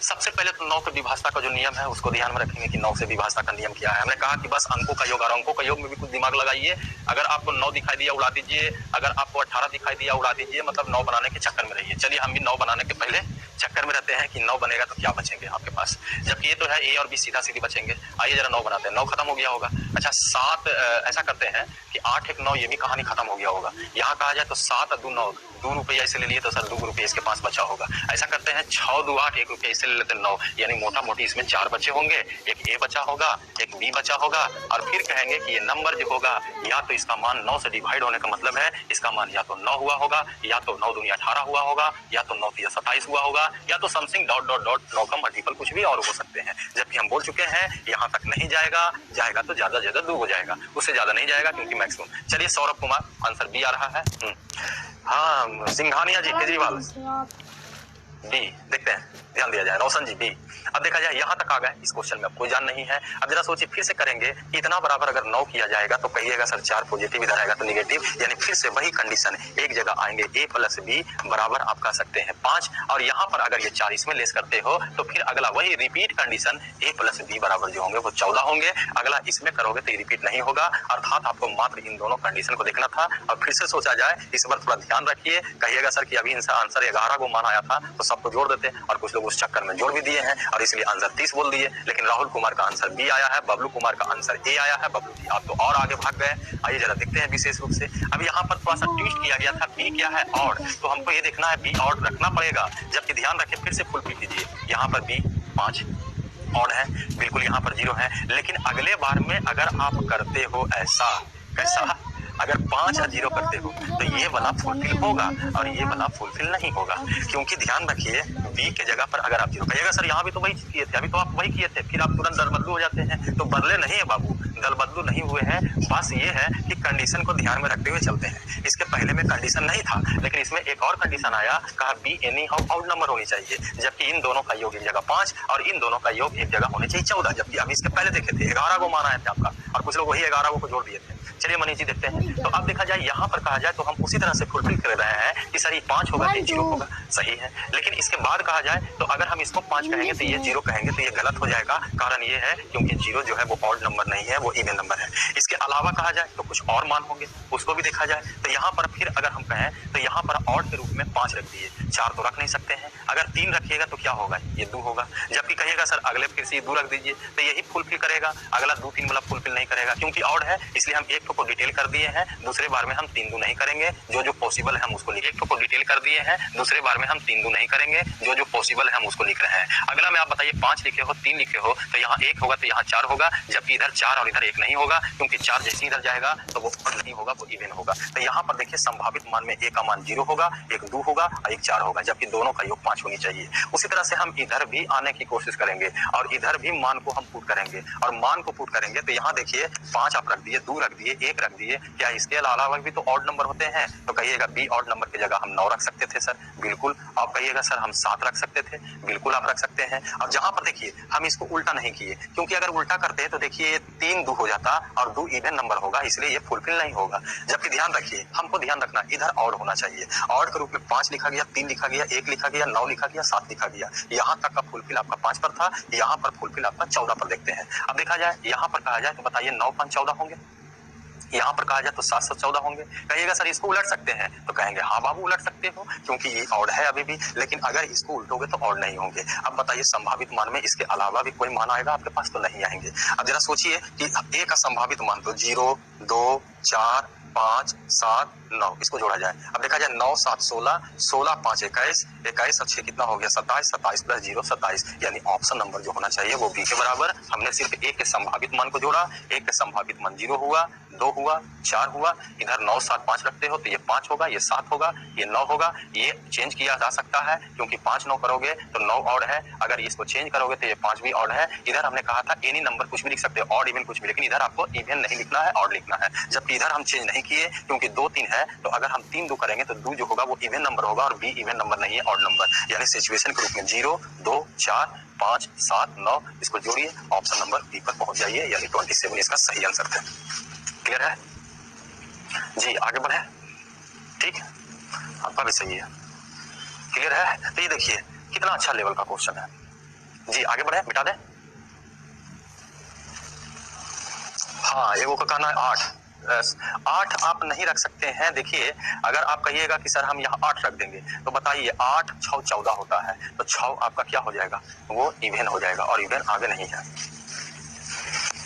सबसे पहले तो 9 के विभाजता का जो नियम है उसको ध्यान में रखेंगे कि 9 से विभाजता का नियम क्या है। हमने कहा कि बस अंकों का योग, और अंकों का योग में भी कुछ दिमाग लगाइए। अगर आपको 9 दिखाई दिया उड़ा दीजिए, अगर आपको 18 दिखाई दिया उड़ा दीजिए, मतलब 9 बनाने के चक्कर में रहिए। चलिए हम भी 9 बनाने के पहले चक्कर में रहते हैं कि 9 बनेगा तो क्या बचेंगे आपके पास, जबकि ये तो है ए और बी सीधा सीधी बचेंगे। आइए जरा 9 बनाते हैं, 9 खत्म हो गया होगा। अच्छा 7, ऐसा करते हैं कि 8 1 9, ये भी कहानी खत्म हो गया होगा। यहाँ कहा जाए तो 7 2 9, 2 रुपया इसे ले लिए तो सर 2 रुपये इसके पास बचा होगा। ऐसा करते हैं 6 2 8, 1 रुपया इसे ले लेते 9, यानी मोटा मोटी इसमें 4 बचे होंगे, एक ए बचा होगा, एक बी बचा होगा, और फिर कहेंगे कि ये नंबर जो होगा या तो इसका मान 9 से डिवाइड होने का मतलब है इसका मान या तो 9 हुआ होगा, या तो 9 दूनी 18 हुआ होगा, या तो 9 3 27 हुआ होगा, या तो समथिंग ... 9 का मल्टीपल कुछ भी और हो सकते हैं। जबकि हम बोल चुके हैं यहाँ तक नहीं जाएगा तो ज्यादा 2 हो जाएगा, उससे ज्यादा नहीं जाएगा क्योंकि मैक्सिमम। चलिए सौरभ कुमार, आंसर बी आ रहा है। हाँ सिंघानिया जी, केजरीवाल बी, देखते हैं, ध्यान दिया जाए, रोशन जी बी। अब देखा जाए यहाँ तक आ गए, इस क्वेश्चन में कोई जान नहीं है। अब जरा सोचिए, फिर से करेंगे, इतना बराबर अगर 9 किया जाएगा तो कहिएगा सर 4 पॉजिटिव, इधर आएगा तो निगेटिव, यानी फिर से वही कंडीशन एक जगह आएंगे, a + b बराबर आप कह सकते हैं 5, और यहाँ पर अगर ये 4 इसमें लेस करते हो तो फिर अगला वही रिपीट कंडीशन a + b बराबर जो होंगे वो 14 होंगे। अगला इसमें करोगे तो ये रिपीट नहीं होगा, अर्थात आपको मात्र इन दोनों कंडीशन को देखना था। और फिर से सोचा जाए, इस बार थोड़ा ध्यान रखिए, कहिएगा सर कि अभी इनका आंसर 11 को मान आया था तो सबको जोड़ देते, और कुछ लोग उस चक्कर में जोड़ भी दिए हैं और इसलिए आंसर 30 बोल दिए। लेकिन राहुल कुमार का आंसर बी आया है, बबलू कुमार का आंसर ए आया है। बबलू जी आप तो और आगे भाग गए। आइए जरा देखते हैं विशेष रूप से। अब यहाँ पर थोड़ा सा ट्विस्ट किया गया था, बी क्या है ऑड, तो हमको ये देखना है बी ऑड रखना पड़ेगा। जबकि ध्यान रखें, फिर से फुलफिल कीजिए, यहाँ पर बी 5 ऑड है, बिल्कुल यहाँ पर 0 है। लेकिन अगले बार में अगर आप करते हो ऐसा, कैसा, अगर 5 या 0 करते हो तो ये वाला फुलफिल होगा और ये वाला फुलफिल नहीं होगा। क्योंकि ध्यान रखिए, बी के जगह पर अगर आप 0 कहिएगा सर यहाँ भी तो वही किए थे, अभी तो आप वही किए थे, फिर आप तुरंत दल बदलू हो जाते हैं। तो बदले नहीं है बाबू, दल बदलू नहीं हुए हैं, बस ये है कि कंडीशन को ध्यान में रखते हुए चलते हैं। इसके पहले में कंडीशन नहीं था, लेकिन इसमें एक और कंडीशन आया, कहा be any how odd number होनी चाहिए, जबकि इन दोनों का योग एक जगह 5 और इन दोनों का योग एक जगह होने चाहिए 14। जबकि अभी इसके पहले देखे थे 11 को माना है आपका, और कुछ लोग वही 11 को जोड़ दिए थे। चलिए मनीष जी देखते हैं। तो अब देखा जाए यहाँ पर कहा जाए तो हम उसी तरह से फुलफिल कर रहे हैं कि सर ये 5 होगा तो 0 होगा, सही है। लेकिन इसके बाद कहा जाए तो अगर हम इसको 5 कहेंगे तो ये 0 कहेंगे तो ये गलत हो जाएगा। कारण ये है क्योंकि 0 जो है वो ऑड नंबर नहीं है, वो इवन नंबर है। इसके अलावा कहा जाए तो कुछ और मान होंगे, उसको भी देखा जाए तो यहाँ पर फिर अगर हम कहें तो यहाँ पर ऑड के रूप में 5 रख दिए, 4 तो रख नहीं सकते हैं। अगर 3 रखिएगा तो क्या होगा, ये 2 होगा। जबकि कहिएगा सर अगले फिर से 2 रख दीजिए तो यही फुलफिल करेगा, अगला 2 3 वाला फुलफिल नहीं करेगा क्योंकि ऑड है। इसलिए हम एक को डिटेल कर दिए हैं, दूसरे बार में हम 3 2 नहीं करेंगे, जो पॉसिबल है हम उसको लिख। एक को डिटेल कर दिए हैं, दूसरे बार में हम 3 2 नहीं करेंगे, जो पॉसिबल है हम उसको लिख रहे हैं। अगला में आप बताइए 5 लिखे हो 3 लिखे हो तो यहाँ 1 होगा तो यहाँ 4 होगा, जबकि इधर 4 और इधर 1 नहीं होगा क्योंकि 4 जैसे इधर जाएगा तो वो ऑड नहीं होगा, वो इवन होगा। तो यहाँ पर देखिए संभावित मान में एक का मान 0 होगा, एक 2 होगा और एक 4 होगा, जबकि दोनों का योग 5 होनी चाहिए। उसी तरह से हम इधर भी आने की कोशिश करेंगे और इधर भी मान को हम पुट करेंगे और मान को पुट करेंगे तो यहाँ देखिए 5 आप रख दिए, 2 रख दिए, 1 रख दिए। क्या इसके अलावा भी तो ऑड नंबर होते हैं? तो कहिएगा बी ऑड नंबर की जगह हम 9 रख सकते थे सर, बिल्कुल। आप कहिएगा सर हम 7 रख सकते थे, बिल्कुल आप रख सकते हैं। अब जहां पर देखिए हम इसको उल्टा नहीं किए क्योंकि अगर उल्टा करते हैं तो देखिए 3 2 हो जाता और 2 इवन नंबर होगा, इसलिए ये फुलफिल नहीं होगा। जबकि ध्यान रखिए, हमको ध्यान रखना इधर ऑड होना चाहिए। ऑड के रूप में 5 लिखा गया, 3 लिखा गया, 1 लिखा गया, 9 लिखा गया, 7 लिखा गया। यहाँ तक का फुलफिल आपका 5 पर था, यहाँ पर फुलफिल आपका 14 पर देखते हैं। अब देखा जाए यहाँ पर कहा जाए तो बताइए 9 5 14 होंगे, यहाँ पर कहा जाए तो 7 7 14 होंगे। कहिएगा सर इसको उलट सकते हैं तो कहेंगे हाँ बाबू उलट सकते हो क्योंकि ये ऑड है अभी भी, लेकिन अगर इसको उल्टोगे तो ऑड नहीं होंगे। अब बताइए संभावित मान में इसके अलावा भी कोई मान आएगा आपके पास? तो नहीं आएंगे। अब जरा सोचिए कि ए का संभावित मान तो 0 2 4 5 7 9, इसको जोड़ा जाए। अब देखा जाए 9 7 16, 16 5 21, 21 और 6 कितना हो गया 27, 27 प्लस 0 27, यानी ऑप्शन नंबर जो होना चाहिए वो बी के बराबर। हमने सिर्फ एक के संभावित मान को जोड़ा, एक के संभावित मान 0 हुआ, 2 हुआ, 4 हुआ, इधर 9 7 5 रखते हो तो ये 5 होगा, ये 7 होगा, ये 9 होगा। ये चेंज किया जा सकता है क्योंकि 5 9 करोगे तो 9 ऑड है, अगर इसको चेंज करोगे तो ये 5 भी ऑड है। इधर हमने कहा था एनी नंबर कुछ भी लिख सकते हो, ऑड इवन कुछ भी, लेकिन इधर आपको इवन नहीं लिखना है, ऑड लिखना है। जबकि इधर हम चेंज नहीं किए क्योंकि 2 3 है, तो अगर हम 3 2 करेंगे तो 2 जो होगा वो इवन नंबर होगा और बी इवन नंबर नहीं है, ऑड नंबर। यानी सिचुएशन के रूप में 0 2 4 5 7 9, इसको जोड़िए ऑप्शन नंबर बी पर पहुंच जाइए, यानी 27 इसका सही आंसर है। क्लियर है जी? आगे बढ़े, ठीक, आपका भी सही है, क्लियर है। तो ये देखिए कितना अच्छा लेवल का क्वेश्चन है जी। आगे बढ़े, मिटा दे। हाँ एगो का कहना है 8 आप नहीं रख सकते हैं। देखिए अगर आप कहिएगा कि सर हम यहाँ 8 रख देंगे तो बताइए 8 6 14 होता है, तो 6 आपका क्या हो जाएगा, वो इवन हो जाएगा और इवन आगे नहीं है।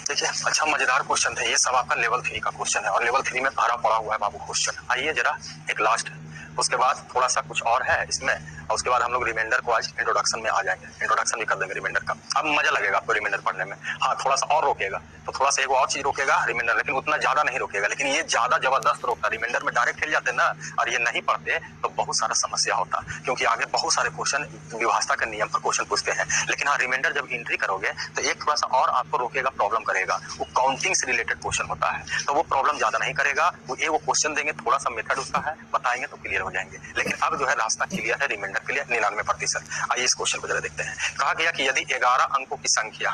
देखिए अच्छा मजेदार क्वेश्चन था ये, सब आपका लेवल 3 का क्वेश्चन है और लेवल 3 में भरा पड़ा हुआ है बाबू क्वेश्चन। आइए जरा एक लास्ट, उसके बाद थोड़ा सा कुछ और है इसमें और उसके बाद हम लोग रिमाइंडर को आज इंट्रोडक्शन में आ जाएंगे, इंट्रोडक्शन भी कर देंगे रिमाइंडर का। अब मजा लगेगा आपको रिमाइंडर पढ़ने में। हाँ थोड़ा सा और रोकेगा तो थोड़ा सा एक और चीज रोकेगा रिमाइंडर, लेकिन उतना ज्यादा नहीं रोकेगा, लेकिन ये ज्यादा जबरदस्त रोकता। रिमाइंडर में डायरेक्ट खेल जाते ना और ये नहीं पढ़ते तो बहुत सारा समस्या होता, क्योंकि आगे बहुत सारे क्वेश्चन विभाषा के नियम पर क्वेश्चन पूछते हैं। लेकिन हाँ रिमाइंडर जब एंट्री करोगे तो एक थोड़ा सा और आपको रोकेगा, प्रॉब्लम करेगा। वो काउंटिंग से रिलेटेड क्वेश्चन होता है तो वो प्रॉब्लम ज्यादा नहीं करेगा, वो एक वो क्वेश्चन देंगे, थोड़ा सा मेथड उसका है बताएंगे तो क्लियर हो जाएंगे। लेकिन अब जो है रास्ता क्लियर है रिमाइंडर के लिए 99%। आइए इस क्वेश्चन को जरा देखते हैं। कहा गया कि यदि 11 अंकों की संख्या,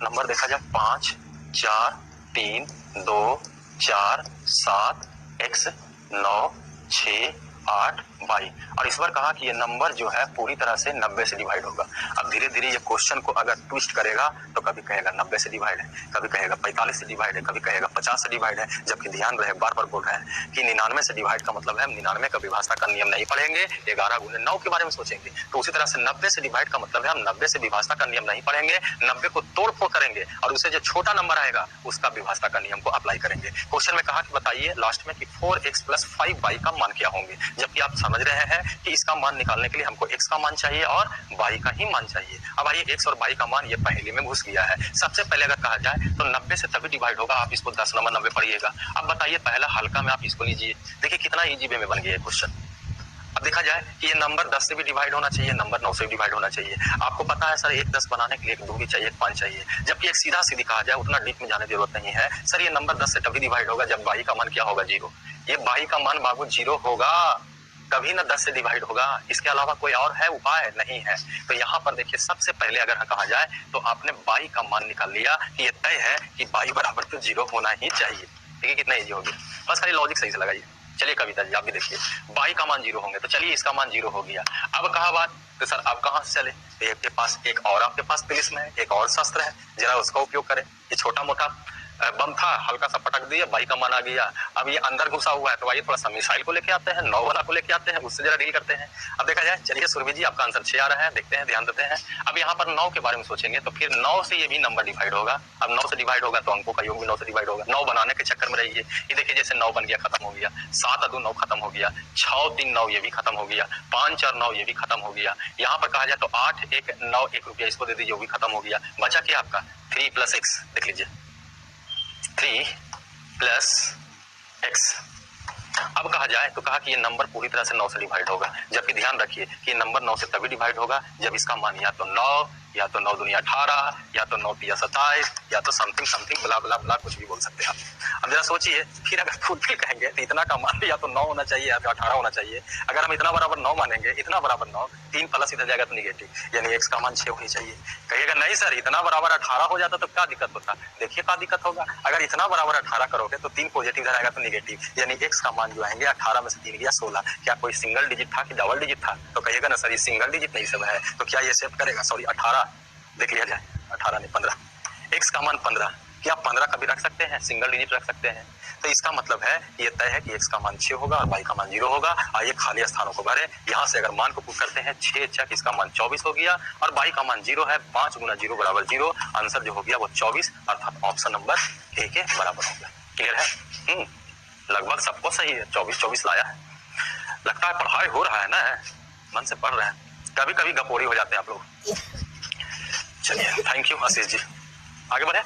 नंबर देखा जाए 5 4 3 2 4 7 x 9 6 8 22 और इस बार कहा कि ये नंबर जो है पूरी तरह से 90 से डिवाइड होगा। अब धीरे धीरे ये क्वेश्चन को अगर ट्विस्ट करेगा तो कभी कहेगा 90 से डिवाइड है, कभी कहेगा 45 से डिवाइड है, कभी कहेगा 50 से डिवाइड है। जबकि ध्यान रहे बार बार बोल रहे हैं कि 99 से डिवाइड का मतलब है 99 का विभाषा का नियम नहीं पढ़ेंगे, 11 गुने 9 के बारे में सोचेंगे। तो उसी तरह से 90 से डिवाइड का मतलब है हम 90 से विभाषा का नियम नहीं पढ़ेंगे, 90 को तोड़ फोड़ करेंगे और उसे जो छोटा नंबर आएगा उसका विभाषा का नियम को अप्लाई करेंगे। क्वेश्चन में कहा कि बताइए लास्ट में कि 4x + 5y का मान क्या होंगे। जबकि आप समझ रहे हैं कि इसका मान निकालने के लिए हमको x का मान चाहिए और y का ही मान चाहिए। अब आइए x और y का मान ये पहले में घुस गया है। सबसे पहले अगर कहा जाए तो 90 से तभी डिवाइड होगा, आप इसको 10 नंबर 90 पढ़िएगा। अब बताइए पहला हल्का में आप इसको लीजिए, देखिए कितना इजी वे में बन गया है क्वेश्चन। अब देखा जाए कि ये नंबर 10 से भी डिवाइड होना चाहिए, नंबर 9 से भी डिवाइड होना चाहिए। आपको पता है सर एक 10 बनाने के लिए एक 2 भी चाहिए, एक 5 चाहिए। जबकि एक सीधा सीधी कहा जाए उतना डीप में जाने की जरूरत नहीं है। सर ये नंबर 10 से तभी डिवाइड होगा जब y का मान क्या होगा 0। ये y का मान बाबू 0 होगा, कभी ना 10 से डिवाइड होगा। इसके अलावा कोई और है उपाय नहीं है। तो यहाँ पर देखिए सबसे पहले अगर कहा जाए तो आपने y का मान निकाल लिया कि ये तय है कि y बराबर तो 0 होना ही चाहिए। ठीक है, कितना इजी हो गया, बस खाली लॉजिक सही से लगाइए। चलिए कविता जी आप भी देखिए, बाई का मान 0 होंगे, तो चलिए इसका मान 0 हो गया। अब कहा बात, तो सर अब कहाँ से चले, तो एक के पास एक और आपके पास तिलिस्म है, एक और शस्त्र है, जरा उसका उपयोग करें। ये छोटा मोटा बम था, हल्का सा पटक दिया, बाई का मान आ गया। अब ये अंदर घुसा हुआ है, तो आइए थोड़ा सा मिसाइल को लेके आते हैं, 9 वाला को लेके आते हैं, उससे जरा डील करते हैं। अब देखा जाए, चलिए सुरभि जी आपका आंसर 6 आ रहा है, देखते हैं, ध्यान देते हैं। अब यहाँ पर 9 के बारे में सोचेंगे, तो फिर 9 से ये भी नंबर डिवाइड होगा। अब 9 से डिवाइड होगा तो अंकों का योग भी 9 से डिवाइड होगा। 9 बनाने के चक्कर में रहिए, ये देखिए जैसे 9 बन गया, खत्म हो गया। 7 2 9 खत्म हो गया, 6 3 9 ये भी खत्म हो गया, 5 4 9 ये भी खत्म हो गया। यहाँ पर कहा जाए तो 8 1 9 1 रुपया इसको दे दीजिए, वो भी खत्म हो गया। बचा क्या आपका 3 + x, देख लीजिए 3 + x। अब कहा जाए तो कहा कि ये नंबर पूरी तरह से 9 से डिवाइड होगा, जबकि ध्यान रखिए कि ये नंबर 9 से तभी डिवाइड होगा जब इसका मान या तो 9 या तो 9 दूनी 18 या तो 9 तिया 27 या तो समथिंग समथिंग ब्ला ब्ला ब्ला, कुछ भी बोल सकते हैं आप। अब जरा सोचिए, फिर अगर फुलफिल कहेंगे तो इतना का मान या तो 9 होना चाहिए या तो 18 होना चाहिए। अगर हम इतना बराबर 9 मानेंगे, इतना बराबर 9, 3 प्लस इधर जाएगा तो निगेटिव, यानी x का मान 6 होनी चाहिए। कहिएगा नहीं सर इतना बराबर 18 हो जाता तो क्या दिक्कत होता, देखिए क्या दिक्कत होगा। अगर इतना बराबर 18 करोगे तो 3 पॉजिटिव इधर आएगा तो निगेटिव, यानी x का मान जो आएंगे 18 में से 3 गया 16। क्या कोई सिंगल डिजिट था कि डबल डिजिट था, तो कहिएगा ना सर ये सिंगल डिजिट नहीं सब है, तो क्या ये सेव करेगा, सॉरी 18 देख लिया जाए, 18 नहीं 15, x का मान 15, क्या 15 कभी रख सकते हैं, सिंगल डिजिट रख सकते हैं। तो इसका मतलब है ये तय है कि x का मान 6 होगा और y का मान 0 होगा। आइए खाली स्थानों को भरे, यहाँ से अगर मान को पुट करते हैं 6 चक इसका मान 24 हो गया और y का मान 0 है, 5 × 0 = 0, आंसर जो हो गया वो 24, अर्थात ऑप्शन नंबर ए के बराबर हो गया। क्लियर है, लगभग सबको सही है, 24 लाया है। लगता है पढ़ाई हो रहा है ना, मन से पढ़ रहे हैं, कभी कभी गपोरी हो जाते हैं आप लोग। चलिए थैंक यू आशीष जी, आगे बढ़े।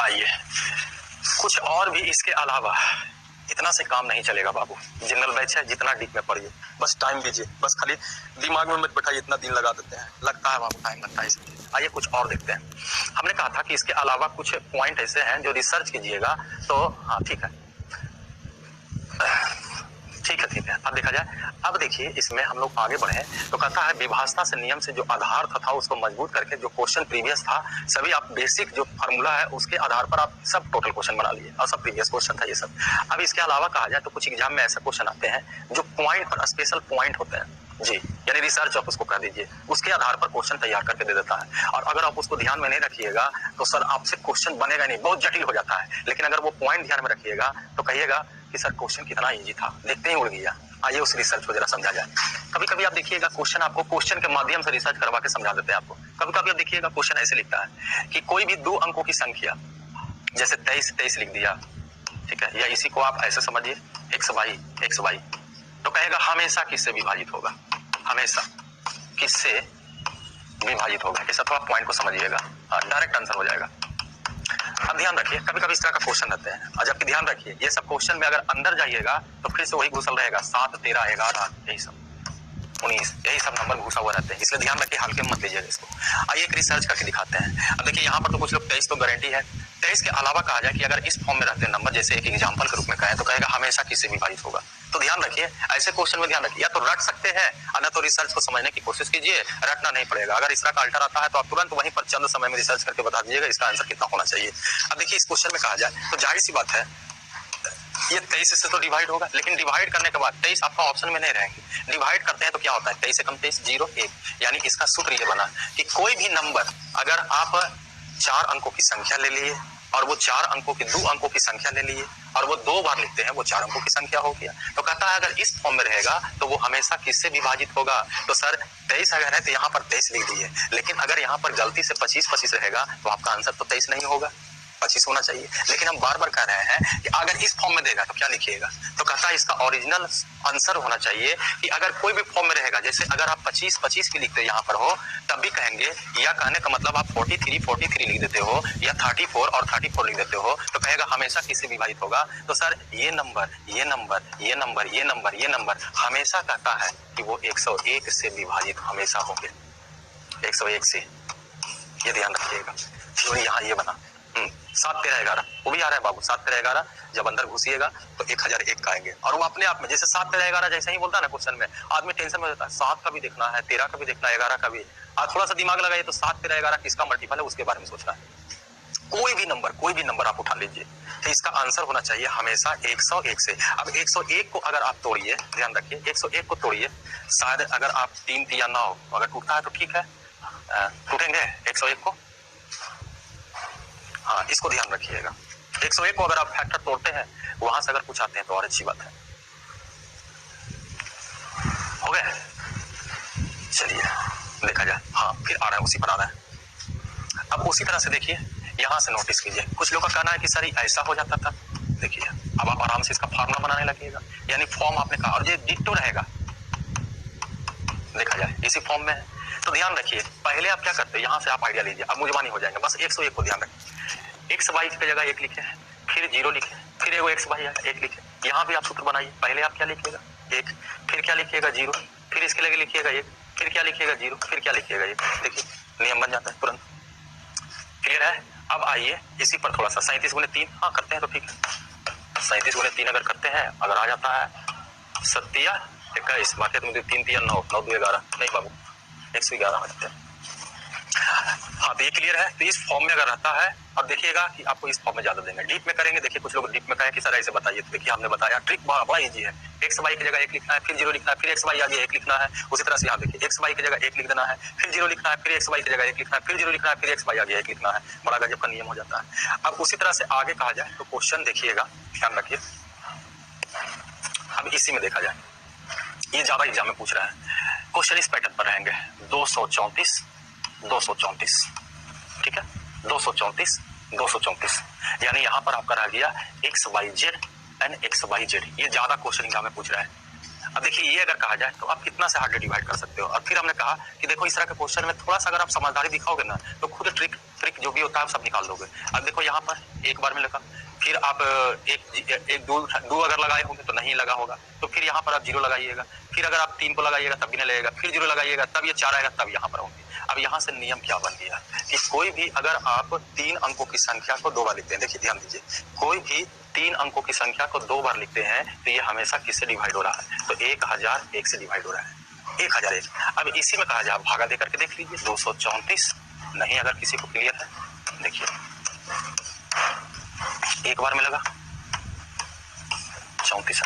आइए कुछ और भी इसके अलावा, इतना से काम नहीं चलेगा बाबू, जनरल बैच है, जितना डीप में पढ़िए, बस टाइम दीजिए, बस खाली दिमाग में मत बैठाइए, इतना दिन लगा देते हैं, लगता है बाबू टाइम लगता है इसमें। आइए कुछ और देखते हैं। हमने कहा था कि इसके अलावा कुछ पॉइंट ऐसे हैं जो रिसर्च कीजिएगा तो हाँ ठीक है ठीक है। अब देखा जाए, अब देखिए इसमें हम लोग आगे बढ़े तो कहता है विभाषा से नियम से जो आधार था उसको मजबूत करके जो क्वेश्चन प्रीवियस था सभी आप बेसिक जो फार्मूला है उसके आधार पर आप सब टोटल क्वेश्चन बना लिए और सब प्रीवियस क्वेश्चन था ये सब। अब इसके अलावा कहा जाए तो कुछ एग्जाम में ऐसा क्वेश्चन आते हैं जो पॉइंट पर स्पेशल पॉइंट होते हैं जी, यानी रिसर्च आप उसको कर दीजिए, उसके आधार पर क्वेश्चन तैयार करके दे देता है। और अगर आप उसको ध्यान में नहीं रखिएगा तो सर आपसे क्वेश्चन बनेगा नहीं, बहुत जटिल हो जाता है। लेकिन अगर वो पॉइंट ध्यान में रखिएगा तो कहिएगा कि सर क्वेश्चन कितना इजी था, देखते ही उड़ गया। आइए उस रिसर्च को जरा समझा जाए। कभी कभी आप देखिएगा क्वेश्चन आपको क्वेश्चन के माध्यम से रिसर्च करवा के समझा देते हैं आपको। कभी कभी आप देखिएगा क्वेश्चन ऐसे लिखता है कि कोई भी 2 अंकों की संख्या, जैसे 23 लिख दिया, ठीक है, या इसी को आप ऐसे समझिए x y, तो कहेगा हमेशा किससे विभाजित होगा, हमेशा किससे विभाजित होगा। ऐसा थोड़ा पॉइंट को समझिएगा, डायरेक्ट आंसर हो जाएगा। अब ध्यान रखिए कभी कभी इस तरह का क्वेश्चन रहते हैं, और जबकि ध्यान रखिए ये सब क्वेश्चन में अगर अंदर जाइएगा तो फिर से वही घुसल रहेगा, 7 13 11 यही सब 19 यही सब नंबर घुसा हुआ रहते हैं, इसलिए ध्यान रखिए, हल्के मत लीजिएगा इसको। आइए एक रिसर्च करके दिखाते हैं। अब देखिए यहाँ पर तो कुछ लोग 23 तो गारंटी है, 23 के अलावा कहा जाए कि अगर इस फॉर्म में रहते हैं नंबर, जैसे एक एग्जाम्पल के रूप में कहें तो कहेगा हमेशा किससे विभाजित होगा। तो ध्यान रखिए ऐसे क्वेश्चन में ध्यान रखिए, या तो रट सकते हैं या तो रिसर्च को समझने की कोशिश कीजिए, रटना नहीं पड़ेगा। अगर इसका अल्टर आता है तो आप तुरंत वहीं पर चंद समय में रिसर्च करके बता दीजिएगा इसका आंसर कितना होना चाहिए। अब देखिए इस क्वेश्चन में कहा जाए तो जाहिर सी बात है ये 23 से तो डिवाइड होगा, लेकिन डिवाइड करने के बाद 23 आपका ऑप्शन में नहीं रहेंगे। डिवाइड करते हैं तो क्या होता है, 23 से कम 23 0 1, यानी इसका सूत्र ये बना कि कोई भी नंबर अगर आप 4 अंकों की संख्या ले लिए और वो 4 अंकों की 2 अंकों की संख्या ले लिए और वो 2 बार लिखते हैं, वो 4 अंकों की संख्या हो गया। तो कहता है अगर इस फॉर्म में रहेगा तो वो हमेशा किससे विभाजित होगा। तो सर 23 अगर है तो यहाँ पर 23 लिख दिए, लेकिन अगर यहाँ पर गलती से 25 रहेगा तो आपका आंसर तो 23 नहीं होगा, 25 होना चाहिए। लेकिन हम बार बार कह रहे हैं कि अगर इस फॉर्म में देगा तो क्या लिखिएगा, तो कहता है इसका ओरिजिनल आंसर होना चाहिए कि अगर कोई भी फॉर्म में रहेगा, जैसे अगर आप 25 भी लिखते यहाँ पर हो तब भी कहेंगे, या कहने का मतलब आप 43 लिख देते हो या 34 और 34 लिख देते हो तो कहेगा हमेशा किससे विभाजित होगा। तो सर ये नंबर हमेशा कहता है कि वो 101 से विभाजित हमेशा होंगे, 101 से, ये ध्यान रखिएगा। थ्योरी यहाँ ये बना 7 13 11 वो भी आ रहा है बाबू, 7 13 11 जब अंदर घुसिएगा तो 1001 का आएंगे, और वो अपने आप में जैसे 7 13 11 जैसे ही बोलता है ना क्वेश्चन में, आदमी टेंशन में रहता है 7 का भी देखना है, 13 का भी देखना है, 11 का भी। आज थोड़ा सा दिमाग लगाइए तो 7 13 11 किसका मल्टीपल है उसके बारे में सोचना है। कोई भी नंबर आप उठा लीजिए, तो इसका आंसर होना चाहिए हमेशा 101 से। अब 101 को अगर आप तोड़िए, ध्यान रखिए 101 को तोड़िए, शायद अगर आप 3 या 9 अगर टूटता है तो ठीक है, टूटेंगे 101 को, हाँ इसको ध्यान रखिएगा। 101 को अगर आप फैक्टर तोड़ते हैं वहां से अगर कुछ आते हैं तो और अच्छी बात है। हो गए, चलिए देखा जाए, हाँ फिर आ रहा है, उसी पर आ रहा है। अब उसी तरह से देखिए, यहां से नोटिस कीजिए, कुछ लोगों का कहना है कि सर ऐसा हो जाता था, देखिए अब आप आराम से इसका फार्मूला बनाने लगिएगा, यानी फॉर्म आपने कहा और ये डिट्टो रहेगा, देखा जाए इसी फॉर्म में है। तो ध्यान रखिए, पहले आप क्या करते हैं, यहां से आप आइडिया लीजिए, अब मुजबानी हो जाएंगे, बस 101 को ध्यान रखिए, एक्स वाई की जगह 1 लिखे, फिर 0 लिखे, फिर एगो एक्स वाई 1 लिखे, यहाँ भी आप सूत्र बनाइए, पहले आप क्या लिखिएगा 1, फिर क्या लिखिएगा 0, फिर इसके लगे लिखिएगा 1, फिर क्या लिखिएगा 0, फिर क्या लिखिएगा 1, देखिए नियम बन जाता है तुरंत। क्लियर है? अब आइए इसी पर थोड़ा सा 37 गुने 3, हाँ करते हैं तो ठीक है, 37 गुने 3 अगर करते हैं, अगर आ जाता है 7 21, बाकी तो 3 3 9 9 2 11, नहीं बाबू 111 आ जाते हैं। हाँ तो ये क्लियर है। तो इस फॉर्म में अगर रहता है, अब देखिएगा कि आपको इस फॉर्म में ज्यादा देंगे, डीप में करेंगे, देखिए कुछ लोग डीप में कहें कि सर ऐसे बताइए, तो देखिए हमने बताया ट्रिक बड़ा इजी है, एक्स वाई की जगह 1 लिखना है, फिर 0 लिखना है, फिर एक्स वाई आगे 1 लिखना है, उसी तरह से यहाँ देखिए एक्स वाई की जगह 1 लिख देना है, फिर 0 लिखना है, फिर एक्स वाई की जगह 1 लिखना है, फिर 0 लिखना है, फिर एक्स वाई आगे 1 लिखना है, बड़ा गजब का नियम हो जाता है। अब उसी तरह से आगे कहा जाए तो क्वेश्चन देखिएगा, ध्यान रखिए, अब इसी में देखा जाए, ये ज्यादा एग्जाम में पूछ रहा है, क्वेश्चन इस पैटर्न पर रहेंगे 234 234, ठीक है 234 234, यानी यहाँ पर आपका रह गया X Y Z and X Y Z, ये ज्यादा क्वेश्चन एग्जाम में पूछ रहा है। अब देखिए ये अगर कहा जाए तो आप कितना से हार्डली डिवाइड कर सकते हो, और फिर हमने कहा कि देखो इस तरह के क्वेश्चन में थोड़ा सा अगर आप समझदारी दिखाओगे ना तो खुद ट्रिक जो भी होता है सब निकाल दोगे। अब देखो यहाँ पर एक बार में लगा, फिर आप एक दो अगर लगाए होंगे तो नहीं लगा होगा, तो फिर यहाँ पर आप 0 लगाइएगा, फिर अगर आप 3 को लगाइएगा तब भी नहीं लगेगा, फिर 0 लगाइएगा तब ये 4 आएगा, तब यहाँ पर होंगे। अब यहाँ से नियम क्या बन गया कि कोई भी अगर आप 3 अंकों की संख्या को 2 बार लिखते हैं, देखिए ध्यान दीजिए, कोई भी 3 अंकों की संख्या को 2 बार लिखते हैं तो ये हमेशा किससे डिवाइड हो रहा है, तो 1001 से डिवाइड हो रहा है, 1001। अब इसी में कहा जाए, भागा दे करके देख लीजिए, 234 नहीं, अगर किसी को क्लियर है देखिए, एक बार में लगा 34,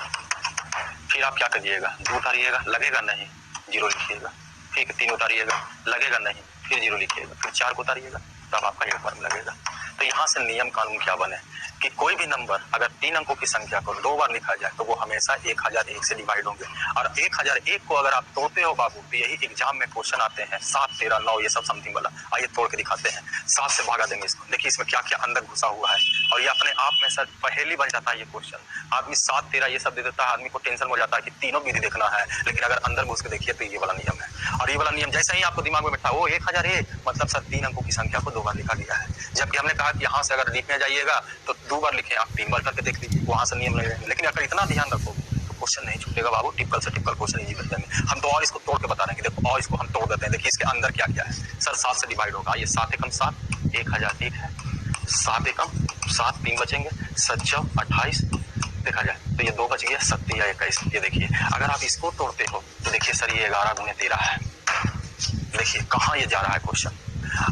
फिर आप क्या करिएगा 2 उतारिएगा, लगेगा नहीं, 0 लिखिएगा, फिर 3 उतारिएगा, लगेगा नहीं, फिर 0 लिखिएगा, फिर 4 को उतारिएगा, तब आपका एक बार में लगेगा। तो यहाँ से नियम कानून क्या बने कि कोई भी नंबर अगर 3 अंकों की संख्या को 2 बार लिखा जाए तो वो हमेशा 1001 से डिवाइड होंगे, और 1001 को अगर आप तोड़ते हो बाबू तो यही एग्जाम में क्वेश्चन आते हैं 7 13 9 ये सब समथिंग वाला, आइए तोड़ के दिखाते हैं, 7 से भागा देंगे इसको, देखिए इसमें क्या क्या अंदर घुसा हुआ है, और ये अपने आप में सर पहेली बन जाता है ये क्वेश्चन। आदमी 7 13 ये सब दे देता है, आदमी को टेंशन हो जाता है कि तीनों विधि देखना है, लेकिन अगर अंदर घुस के देखिए तो ये वाला नियम है, और ये वाला नियम जैसे ही आपको दिमाग में बैठा वो 1001 मतलब सर 3 अंकों की संख्या को 2 बार लिखा गया है, जबकि हमने कहा कि यहाँ से अगर डीप में जाइएगा तो 2 बार लिखे, आप 3 बार करके देख लीजिए, वहां से नियम नहीं रहेंगे, लेकिन अगर इतना ध्यान रखोगे तो क्वेश्चन नहीं छूटेगा बाबू, टिपिकल से टिपिकल क्वेश्चन इजी बन जाएंगे। हम तो और इसको तोड़ के बता रहे हैं कि देखो, और इसको हम तोड़ देते हैं, देखिए इसके अंदर क्या क्या है, सर 7 से डिवाइड होगा, ये 7 एकम 7 1001 है, 7 एकम 7 3 बचेंगे, 7 चौक 28, देखा जाए तो ये 2 बच गया, 7 या 21, ये देखिए अगर आप इसको तोड़ते हो तो देखिए सर ये 11 गुने 13 है, देखिए कहाँ ये जा रहा है क्वेश्चन।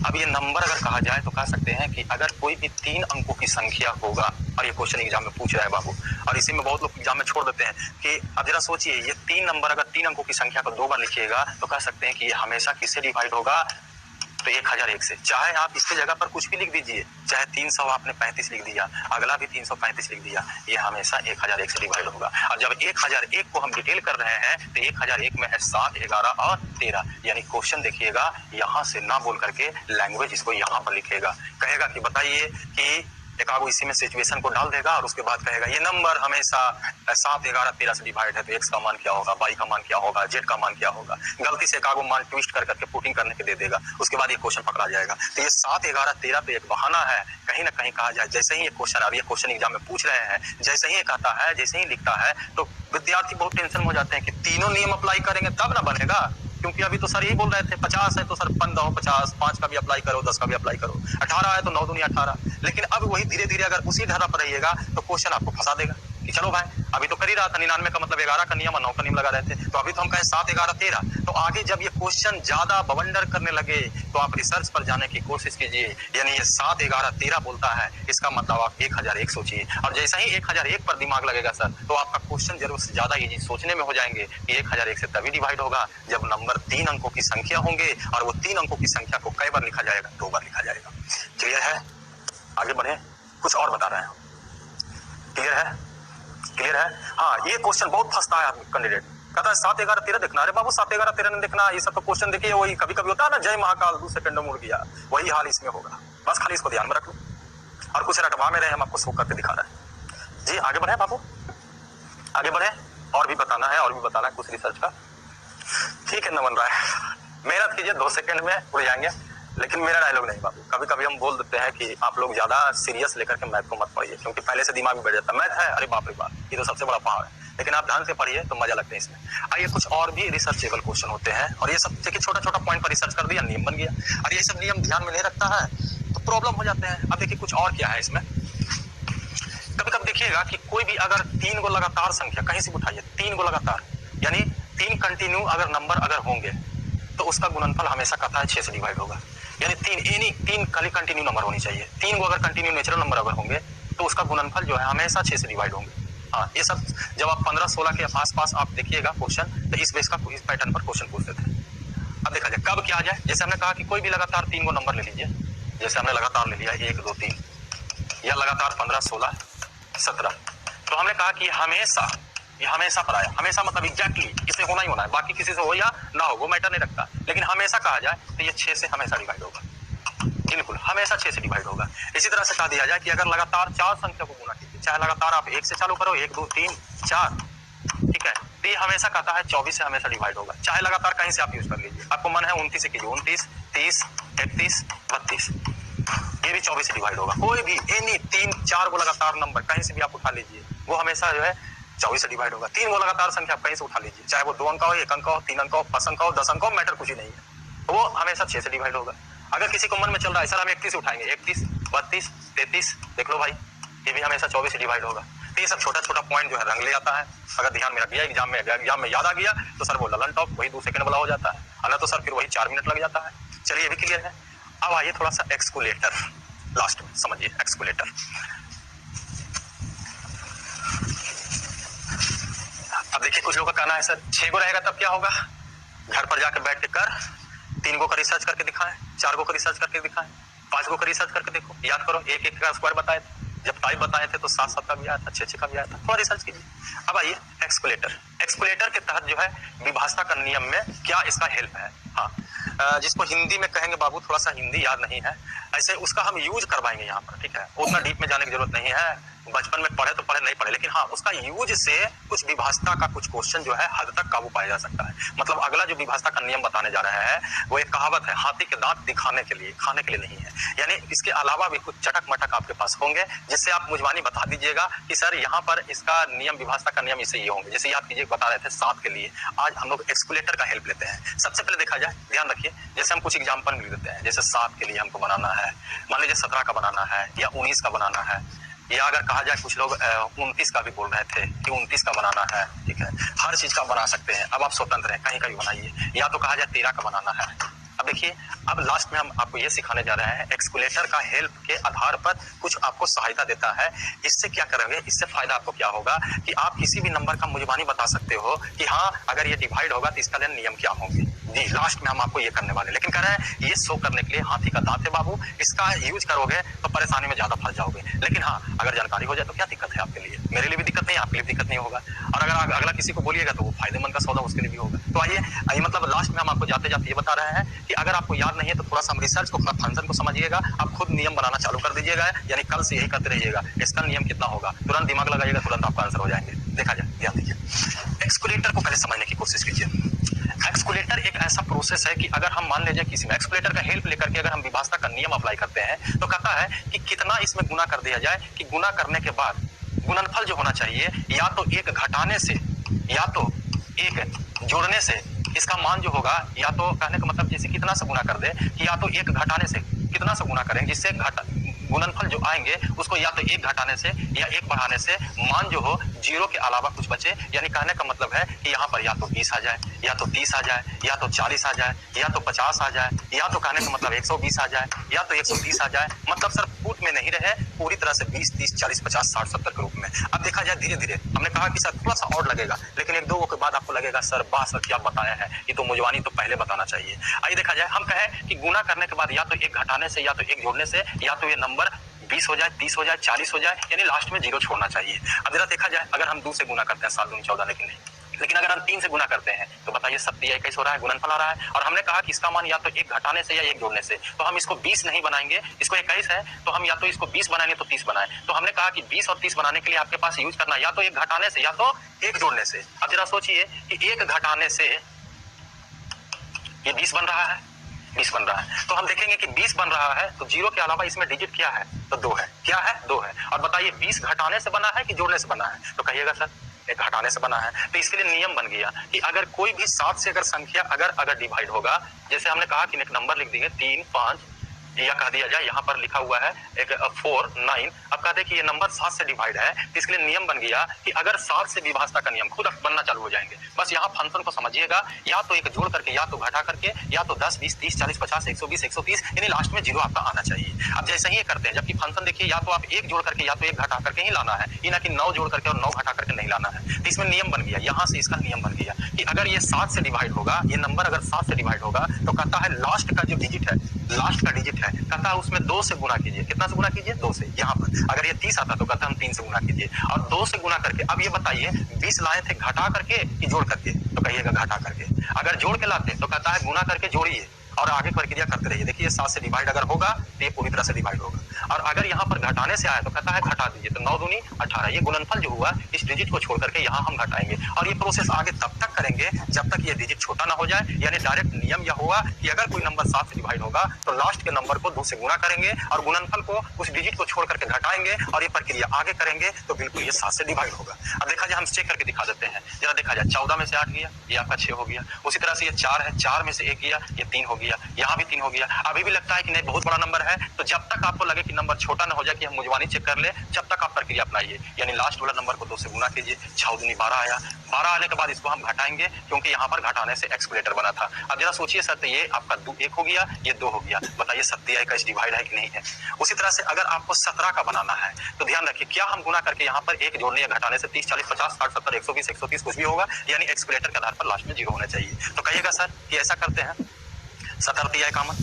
अब ये नंबर अगर कहा जाए तो कह सकते हैं कि अगर कोई भी 3 अंकों की संख्या होगा, और ये क्वेश्चन एग्जाम में पूछ रहा है बाबू, और इसी में बहुत लोग एग्जाम में छोड़ देते हैं कि अब जरा सोचिए ये 3 नंबर अगर 3 अंकों की संख्या को 2 बार लिखिएगा तो कह सकते हैं कि ये हमेशा किससे डिवाइड होगा, तो 1001 से। चाहे आप इसके जगह पर कुछ भी लिख दीजिए, चाहे 300 आपने 35 लिख दिया, अगला भी 335 लिख दिया, ये हमेशा 1001 से डिवाइड होगा। और जब 1001 को हम डिटेल कर रहे हैं तो 1001 में है 7 11 और 13, यानी क्वेश्चन देखिएगा यहाँ से ना बोल करके लैंग्वेज इसको यहाँ पर लिखेगा, कहेगा कि बताइए कि एक आगो इसी में सिचुएशन को डाल देगा, और उसके बाद कहेगा ये नंबर हमेशा 7 11 13 से डिवाइड है, तो x का मान क्या होगा, y का मान क्या होगा, z का मान क्या होगा, गलती से एक आगो मान ट्विस्ट कर करके पुटिंग करने के दे देगा, उसके बाद ये क्वेश्चन पकड़ा जाएगा। तो ये 7 11 13 पे एक बहाना है, कहीं ना कहीं कहा जाए जैसे ही ये क्वेश्चन आ रही है, क्वेश्चन एग्जाम में पूछ रहे हैं, जैसे ही एक आता है, जैसे ही लिखता है तो विद्यार्थी बहुत टेंशन में हो जाते हैं कि तीनों नियम अप्लाई करेंगे तब ना बनेगा, क्योंकि अभी तो सर यही बोल रहे थे 50 है तो सर 15 50, 5 का भी अप्लाई करो, 10 का भी अप्लाई करो, 18 है तो 9 दूनी 18, लेकिन अब वही धीरे धीरे अगर उसी धारा पर रहिएगा तो क्वेश्चन आपको फंसा देगा, कि चलो भाई अभी तो कर ही रहा था, 99 का मतलब 11 का नियम और 9 का नियम लगा रहे थे, तो अभी तो हम कहें 7, 11, 13। तो आगे जब ये क्वेश्चन ज्यादा बवंडर करने लगे तो आप रिसर्च पर जाने की कोशिश कीजिए। यानी ये 7, 11, 13 बोलता है, इसका मतलब आप 1001 सोचिए, और जैसा ही 1001 पर दिमाग लगेगा सर, तो आपका क्वेश्चन जरूर से ज्यादा इजी सोचने में हो जाएंगे कि 1001 से तभी डिवाइड होगा जब नंबर 3 अंकों की संख्या होंगे, और वो 3 अंकों की संख्या को कई बार लिखा जाएगा, 2 बार लिखा जाएगा। क्लियर है? आगे बढ़े, कुछ और बता रहे हैं। क्लियर है? क्लियर है? हाँ, ये क्वेश्चन बहुत फंसता है कैंडिडेट, कहता है 7, 11, 13 देखना। अरे बाबू 7, 11, 13 नहीं देखना, ये सब तो क्वेश्चन देखिए वही कभी कभी होता है ना, जय महाकाल 2 सेकंड में उड़ गया, वही हाल इसमें होगा। बस खाली इसको ध्यान में रख लो, और कुछ रटवा में रहे, हम आपको शो करके दिखा रहे हैं। जी आगे बढ़े बाबू, आगे बढ़े, और भी बताना है, और भी बताना है कुछ रिसर्च का। ठीक है नमन राय, मेहनत कीजिए, 2 सेकंड में उड़ जाएंगे, लेकिन मेरा डायलॉग नहीं बाबू। कभी कभी हम बोल देते हैं कि आप लोग ज्यादा सीरियस लेकर के मैथ को मत पढ़िए, क्योंकि पहले से दिमाग में बैठ जाता है मैथ है, अरे बाप रे बाप, ये तो सबसे बड़ा पहाड़ है। लेकिन आप ध्यान से पढ़िए तो मजा लगता है इसमें। आइए कुछ और भी रिसर्चेबल क्वेश्चन होते हैं, और ये सब देखिए छोटा छोटा पॉइंट पर रिसर्च कर दिया, नियम बन गया, और ये सब नियम ध्यान में नहीं रखता है तो प्रॉब्लम हो जाते हैं। अब देखिए कुछ और क्या है इसमें, कभी कभी देखिएगा कि कोई भी अगर 3 को लगातार संख्या कहीं से उठाइए, 3 को लगातार, यानी 3 कंटिन्यू अगर नंबर अगर होंगे तो उसका गुणनफल हमेशा कहता है 6 से डिवाइड होगा। यानी 3 खाली कंटिन्यू नंबर होनी चाहिए, 3 को अगर कंटिन्यू नेचुरल नंबर अगर होंगे तो उसका गुणनफल जो है हमेशा 6 से डिवाइड होंगे। हाँ, ये सब जब आप 15-16 के आसपास आप देखिएगा क्वेश्चन, तो इस बेस का इस पैटर्न पर क्वेश्चन पूछते थे। अब देखा जाए कब क्या आ जाए, जैसे हमने कहा कि कोई भी लगातार 3 को नंबर ले लीजिए, जैसे हमने लगातार ले लिया 1, 2, 3, या लगातार 15, 16, 17, तो हमने कहा कि हमेशा, ये हमेशा पर आया, हमेशा मतलब एग्जैक्टली इसे होना ही होना है, बाकी किसी से हो या ना हो वो मैटर नहीं रखता, लेकिन हमेशा कहा जाए तो ये 6 से हमेशा डिवाइड होगा, बिल्कुल हमेशा 6 से डिवाइड होगा। इसी तरह से कहा दिया जाए कि अगर लगातार 4 संख्या को गुना कीजिए, चाहे लगातार आप 1 से चालू करो, 1, 2, 3, 4, ठीक है, तो ये हमेशा कहता है 24 से हमेशा डिवाइड होगा, चाहे लगातार कहीं से आप यूज कर लीजिए। आपको मन है 29 से कीजिए, 29, 30, 31, 32, ये भी 24 से डिवाइड होगा। कोई भी एनी 3, 4 को लगातार नंबर कहीं से भी आप उठा लीजिए, वो हमेशा जो है 24 से डिवाइड होगा। 3 को लगातार संख्या कहीं से उठा लीजिए, चाहे वो 2 अंक हो, 1 अंक हो, 3 अंक हो, 5 अंक हो, 10 अंक हो, मैटर कुछ ही नहीं है, वो हमेशा 6 से डिवाइड होगा। अगर किसी को मन में चल रहा है सर हम 31 से उठाएंगे, 31, 32, 33, देख लो भाई, ये भी हमेशा 24 से डिवाइड होगा। तो ये सब छोटा छोटा पॉइंट जो है रंग ले जाता है, अगर ध्यान में रख दिया एग्जाम में याद आ गया तो सर वो ललन टॉप वही 2 सेकंड वाला हो जाता है, अगर तो सर फिर वही 4 मिनट लग जाता है। चलिए ये भी क्लियर है। अब आइए थोड़ा सा एक्सकुलेटर, लास्ट में समझिए एक्सकुलेटर। अब देखिए कुछ लोगों का कहना है सर 6 को रहेगा तब क्या होगा, घर पर जाकर बैठ के कर, 3 को का रिसर्च करके दिखाएं, 4 को का रिसर्च करके दिखाएं, 5 को का रिसर्च करके देखो, याद करो 1 का स्क्वायर बताए थे, जब टाइप बताए थे तो 7 का भी आया था, 6 का भी आया था, थोड़ा रिसर्च कीजिए। अब आइए एक्सकुलेटर, एक्सकुलेटर के तहत जो है विभाजता का नियम में क्या इसका हेल्प है। हाँ, जिसको हिंदी में कहेंगे बाबू, थोड़ा सा हिंदी याद नहीं है, ऐसे उसका हम यूज करवाएंगे यहाँ पर, ठीक है, उतना डीप में जाने की जरूरत नहीं है, बचपन में पढ़े तो पढ़े नहीं पढ़े, लेकिन हाँ उसका यूज से कुछ विभाजता का कुछ क्वेश्चन जो है हद तक काबू पाया जा सकता है। मतलब अगला जो विभाजता का नियम बताने जा रहे हैं वो एक कहावत है, हाथी के दांत दिखाने के लिए, खाने के लिए नहीं है। यानी इसके अलावा भी कुछ चटक मटक आपके पास होंगे जिससे आप मुजबानी बता दीजिएगा कि सर यहाँ पर इसका नियम, विभाजता का नियम इसे ये होंगे। जैसे याद कीजिए बता रहे थे 7 के लिए, आज हम लोग एक्सकुलेटर का हेल्प लेते हैं। सबसे पहले देखा जाए, ध्यान रखिए, जैसे हम कुछ एग्जाम्पल लिख देते हैं, जैसे 7 के लिए हमको बनाना है, मान लीजिए 17 का बनाना है या 19 का बनाना है, या अगर कहा जाए कुछ लोग 29 का भी बोल रहे थे कि 29 का बनाना है, ठीक है, हर चीज का बना सकते हैं, अब आप स्वतंत्र हैं, कहीं का भी बनाइए, या तो कहा जाए 13 का बनाना है। अब देखिए, अब लास्ट में हम आपको ये सिखाने जा रहे हैं, एक्सकुलेटर का हेल्प के आधार पर कुछ आपको सहायता देता है। इससे क्या करेंगे, इससे फायदा आपको क्या होगा कि आप किसी भी नंबर का मुजबानी बता सकते हो कि हाँ अगर ये डिवाइड होगा तो इसका नियम क्या होंगे। जी लास्ट में हम आपको ये करने वाले, लेकिन कह रहे हैं ये शो करने के लिए हाथी का दांत है बाबू, इसका यूज करोगे तो परेशानी में ज्यादा फंस जाओगे, लेकिन हाँ अगर जानकारी हो जाए तो क्या दिक्कत है आपके लिए, मेरे लिए भी दिक्कत नहीं, आपके लिए दिक्कत नहीं होगा, और अगर अगला किसी को बोलिएगा तो वो फायदेमंद का सौदा उसके लिए भी होगा। तो आइए मतलब लास्ट में हम आपको जाते जाते ये बता रहे हैं कि अगर आपको याद नहीं है तो थोड़ा सा रिसर्च को, फंक्शन को समझिएगा, आप खुद नियम बनाना चालू कर दीजिएगा, यानी कल से यही करते रहिएगा, इसका नियम कितना होगा तुरंत दिमाग लगाइएगा, तुरंत आपका आंसर हो जाएंगे। देखा जाए, ध्यान दीजिए, एक्सकुलेटर को पहले समझने की कोशिश कीजिए। एक्सकुलेटर एक ऐसा प्रोसेस है कि अगर हम मान लीजिए किसी में एक्सकुलेटर का हेल्प लेकर के अगर हम विभाजता का नियम अप्लाई करते हैं तो कहता है कि कितना इसमें गुना कर दिया जाए, कि गुना करने के बाद गुणनफल जो होना चाहिए या तो 1 घटाने से या तो 1 जोड़ने से इसका मान जो होगा, या तो कहने का मतलब जैसे कितना से गुना कर दे कि या तो 1 घटाने से कितना से गुना करें जिससे गुणनफल जो आएंगे उसको या तो 1 घटाने से या 1 बढ़ाने से मान जो हो 0 के अलावा कुछ बचे। यानी कहने का मतलब है कि यहाँ पर या तो 20 आ जाए, या तो 30 आ जाए, या तो 40 आ जाए, या तो 50 आ जाए, या तो कहने का मतलब 120 आ जाए, या तो 130 आ जाए। मतलब सर फुट में नहीं रहे, पूरी तरह से 20, 30, 40, 50, 60, 70 के रूप में। अब देखा जाए धीरे धीरे, हमने कहा कि सर थोड़ा सा और लगेगा, लेकिन 1-2 के बाद आपको लगेगा सर वाह सर क्या बताया है, ये तो मुजवानी तो पहले बताना चाहिए। आइए देखा जाए, हम कहें कि गुना करने के बाद या तो 1 घटाने से, या तो 1 जोड़ने से, या तो ये नंबर 20 हो जाए, 30 हो जाए, 40 हो जाए, यानी लास्ट में 0 छोड़ना चाहिए। अब जरा देखा जाए, अगर हम 2 से गुना करते हैं 7 दूनी 14, लेकिन अगर हम 3 से गुना करते हैं तो बताइए 70 21 हो रहा है, गुणनफल आ रहा है। और हमने कहा कि इसका मान या तो 1 घटाने से या 1 जोड़ने से, तो हम इसको 20 नहीं बनाएंगे, इसको 21 है तो हम या तो इसको 20 बनाएंगे तो 30 बनाएं। तो हमने कहा कि 20 और 30 बनाने के लिए आपके पास यूज करना या तो 1 घटाने से या तो 1 जोड़ने से। अब जरा सोचिए कि 1 घटाने से ये 20 बन रहा है, 20 बन रहा है, तो हम देखेंगे कि 20 बन रहा है तो 0 के अलावा इसमें डिजिट क्या है, तो 2 है। क्या है? 2 है। और बताइए 20 घटाने से बना है कि जोड़ने से बना है, तो कहिएगा सर एक घटाने से बना है। तो इसके लिए नियम बन गया कि अगर कोई भी 7 से अगर संख्या अगर डिवाइड होगा, जैसे हमने कहा कि एक नंबर लिख दिए 3, 5 या कह दिया जाए, यहाँ पर लिखा हुआ है एक 4, 9। अब कहते हैं कि ये नंबर 7 से डिवाइड है, तो इसके लिए नियम बन गया कि अगर 7 से विभाजता का नियम खुद बनना चालू हो जाएंगे। बस यहाँ फंक्शन को समझिएगा, या तो 1 जोड़ करके, या तो घटा करके, या तो 10, 20, 30, 40, 50, 120, 130, यानी लास्ट में 0 आपका आना चाहिए। अब जैसे ही ये करते हैं, जबकि फंक्शन देखिए या तो आप 1 जोड़ करके या तो 1 घटा करके ही लाना है, ये ना कि 9 जोड़ करके और 9 घटा करके नहीं लाना है। तो इसमें नियम बन गया, यहाँ से इसका नियम बन गया कि अगर ये 7 से डिवाइड होगा, ये नंबर अगर 7 से डिवाइड होगा, तो कहता है लास्ट का जो डिजिट है, लास्ट का डिजिट है, कहता है उसमें 2 से गुना कीजिए। कितना से गुना कीजिए? 2 से। यहाँ पर अगर ये 30 आता तो कहता है हम 3 से गुना कीजिए, और 2 से गुना करके। अब ये बताइए 20 लाए थे घटा करके कि जोड़ करके, तो कहिएगा घटा करके। अगर जोड़ के लाते तो कहता है गुना करके जोड़िए और आगे प्रक्रिया करते रहिए। देखिए 7 से डिवाइड अगर होगा तो ये पूरी तरह से डिवाइड होगा, और अगर यहाँ पर घटाने से आया तो कहता है घटा दीजिए, तो 9 दूनी 18। ये गुणनफल जो हुआ इस डिजिट को छोड़ करके यहाँ हम घटाएंगे, और ये प्रोसेस आगे तब तक करेंगे जब तक ये डिजिट छोटा ना हो जाए। यानी डायरेक्ट नियम यह होगा कि अगर कोई नंबर 7 से डिवाइड होगा तो लास्ट के नंबर को 2 से गुना करेंगे और गुणनफल को उस डिजिट को छोड़ करके घटाएंगे, और ये प्रक्रिया आगे करेंगे तो बिल्कुल ये 7 से डिवाइड होगा। अब देखा जाए, हम चेक करके दिखा देते हैं। जरा देखा जाए, 14 में से 8 गया, ये आपका 6 हो गया। उसी तरह से ये 4 है, 4 में से 1 गया, ये 3 हो गया, यहाँ भी 3 हो गया। अभी भी लगता है कि नहीं बहुत बड़ा नंबर है, तो जब तक आपको लगे कि नंबर छोटा ना हो जाए कि हम मुजवानी चेक कर ले, जब तक आप प्रक्रिया अपनाइए। यानी लास्ट वाला नंबर को 2 से गुना कीजिए, 6 दूनी 12 आया। 12 आने के बाद इसको हम घटाएंगे, क्योंकि यहाँ पर घटाने से एक्सक्लेटर बना था। अब जरा सोचिए सर, तो ये आपका 1 हो गया, ये 2 हो गया। बताइए 70 का डिवाइड है कि नहीं है? उसी तरह से अगर आपको 17 का बनाना है तो ध्यान रखिए, क्या हम गुना करके यहाँ पर 1 जोड़ने या घटाने से 30, 40, 50, 60, 70, 120, 130 कुछ भी होगा, यानी एक्सक्लेटर के आधार पर लास्ट में 0 होना चाहिए। तो कहिएगा सर कि ऐसा करते हैं, 17 51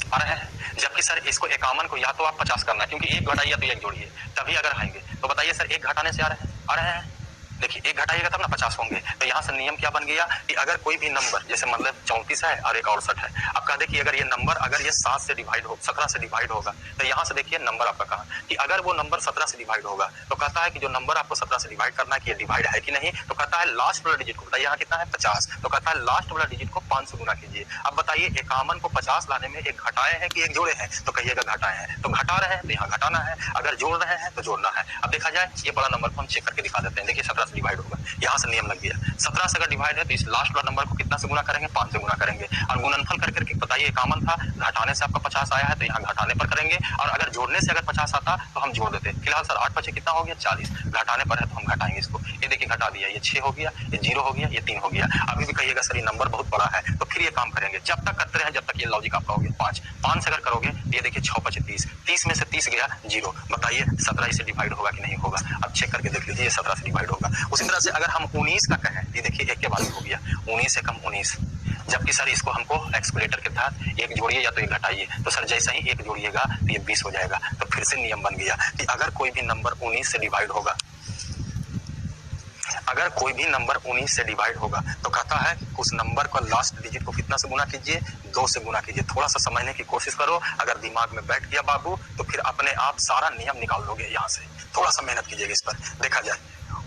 आ रहे हैं, जबकि सर इसको 51 को या तो आप 50 करना है, क्योंकि 1 घटाइए तो 1 जोड़िए, तभी अगर आएंगे। तो बताइए सर 1 घटाने से आ रहे हैं। देखिए 1 घटाइएगा तब ना 50 होंगे। तो यहाँ से नियम क्या बन गया कि अगर कोई भी नंबर, जैसे मतलब 34 है और एक 68 है, अब कहा देखिए अगर ये नंबर अगर ये 7 से डिवाइड हो, 17 से डिवाइड होगा, तो यहाँ से देखिए नंबर आपका कहा कि अगर वो नंबर 17 से डिवाइड होगा, तो कहता है कि जो नंबर आपको 17 से डिवाइड करना है कि ये डिवाइड है कि नहीं, तो कहता है लास्ट वाला डिजिट को, बताइए यहाँ कितना है 50, तो कहता है लास्ट वाला डिजिट को 5 से गुना कीजिए। अब बताइए 51 को 50 लाने में 1 घटाए हैं कि 1 जोड़े हैं, तो कहिएगा घटाए हैं। तो घटा रहे हैं तो यहाँ घटाना है, अगर जोड़ रहे हैं तो जोड़ना है। अब देखा जाए, ये बड़ा नंबर को हम चेक करके दिखा देते हैं। देखिए 17 से डिवाइड होगा, यहाँ से नियम लग गया। 17 से अगर डिवाइड है तो इस लास्ट वाला नंबर को कितना से गुना करेंगे? 5 से गुना करेंगे, और गुणनफल करके बताइए 51 था, घटाने से आपका 50 आया है, तो यहाँ घटाने पर करेंगे, और अगर जोड़ने से अगर 50 आता तो हम जोड़ देते। फिलहाल सर 8 बचे कितना हो गया? 40, घटाने पर है तो हम घटाएंगे इसको। ये देखिए घटा दिया, ये 6 हो गया, ये 0 हो गया, ये 3 हो गया। अभी भी कहिएगा सर ये नंबर बहुत बड़ा है, तो फिर ये काम करेंगे, जब तक करते रहे जब तक ये लॉजिक आपका हो गया 5 से अगर करोगे, ये देखिए 6 बचे 30, 30 में से 30 गया 0। बताइए 17 से डिवाइड होगा कि नहीं होगा? अब चेक करके देख लीजिए, 17 से डिवाइड होगा। उसी तरह से अगर हम 19 का कहें, ये देखिए 1 के बाद हो गया 19 से कम 19, जबकि सर इसको हमको एक्सक्लेटर के तहत 1 जोड़िए या तो 1 घटाइए, तो सर जैसे ही 1 जोड़िएगा तो ये 20 हो जाएगा। तो फिर से नियम बन गया कि अगर कोई भी नंबर 19 से डिवाइड होगा, अगर कोई भी नंबर 19 से डिवाइड होगा, तो कहता है उस नंबर का लास्ट डिजिट को कितना से गुना कीजिए? 2 से गुना कीजिए। थोड़ा सा समझने की कोशिश करो, अगर दिमाग में बैठ गया बाबू तो फिर अपने आप सारा नियम निकाल लोगे। यहाँ से थोड़ा सा मेहनत कीजिएगा इस पर। देखा जाए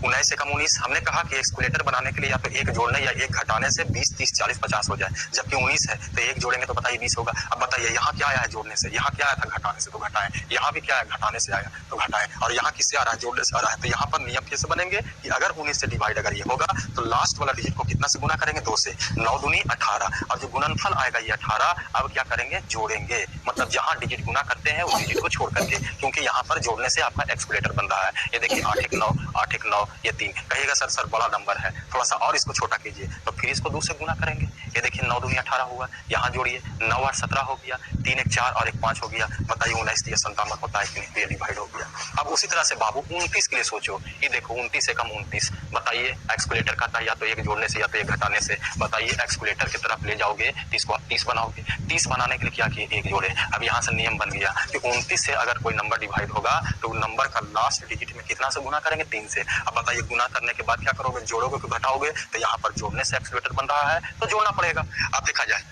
19 से कम 19, हमने कहा कि एक्सक्लेटर बनाने के लिए या तो 1 जोड़ने या 1 घटाने से 20, 30, 40, 50 हो जाए, जबकि 19 है तो 1 जोड़ेंगे तो बताइए 20 होगा। अब बताइए यहाँ क्या आया है जोड़ने से, यहाँ क्या आया था घटाने से, तो घटाएं। यहाँ भी क्या है घटाने से आया तो घटाएं, और यहाँ किससे आ रहा है? जोड़ने से आ रहा है। तो यहाँ पर नियम कैसे बनेंगे कि अगर 19 से डिवाइड अगर ये होगा तो लास्ट वाला डिजिट को कितना से गुना करेंगे? 2 से। 9 दूनी 18, और जो गुणनफल आएगा ये 18। अब क्या करेंगे, जोड़ेंगे, मतलब जहां डिजिट गुना करते हैं उस डिजिट को छोड़ करके, क्योंकि यहाँ पर जोड़ने से आपका एक्सक्यूलेटर बन रहा है। ये देखिए 8 1 9 8 1 9, ये 3 कहिएगा सर बड़ा नंबर है, थोड़ा सा और इसको छोटा कीजिए, तो फिर इसको 2 से गुना करेंगे। ये देखिए 9 दूनी 18 हुआ, यहाँ जोड़िए 9 8 17 हो गया, 3 1 4 और 1 5 हो गया। बताइए 19 3 57 होता है कि नहीं, ये डिवाइड हो गया। अब उसी तरह से बाबू 29 के लिए सोचो, ये देखो 29 एकम 29, बताइए एक्सक्यूलेटर का था या तो एक जोड़ने से या तो एक घटाने से, बताइए एक्सक्यूलेटर की तरफ ले जाओगे तो इसको आप 30 बनाओगे, 30 बनाने के लिए क्या किए, एक जोड़े। अब यहाँ से नियम बन गया कि 29 से अगर कोई नंबर डिवाइड होगा तो नंबर का लास्ट डिजिट में कितना से गुना करेंगे, 3 से। अब बताइए गुना करने के बाद क्या करोगे, जोड़ोगे कि घटाओगे, तो यहाँ पर जोड़ने से एक्सक्यूलेटर बन रहा है तो जोड़ना पड़ेगा। अब देखा जाए,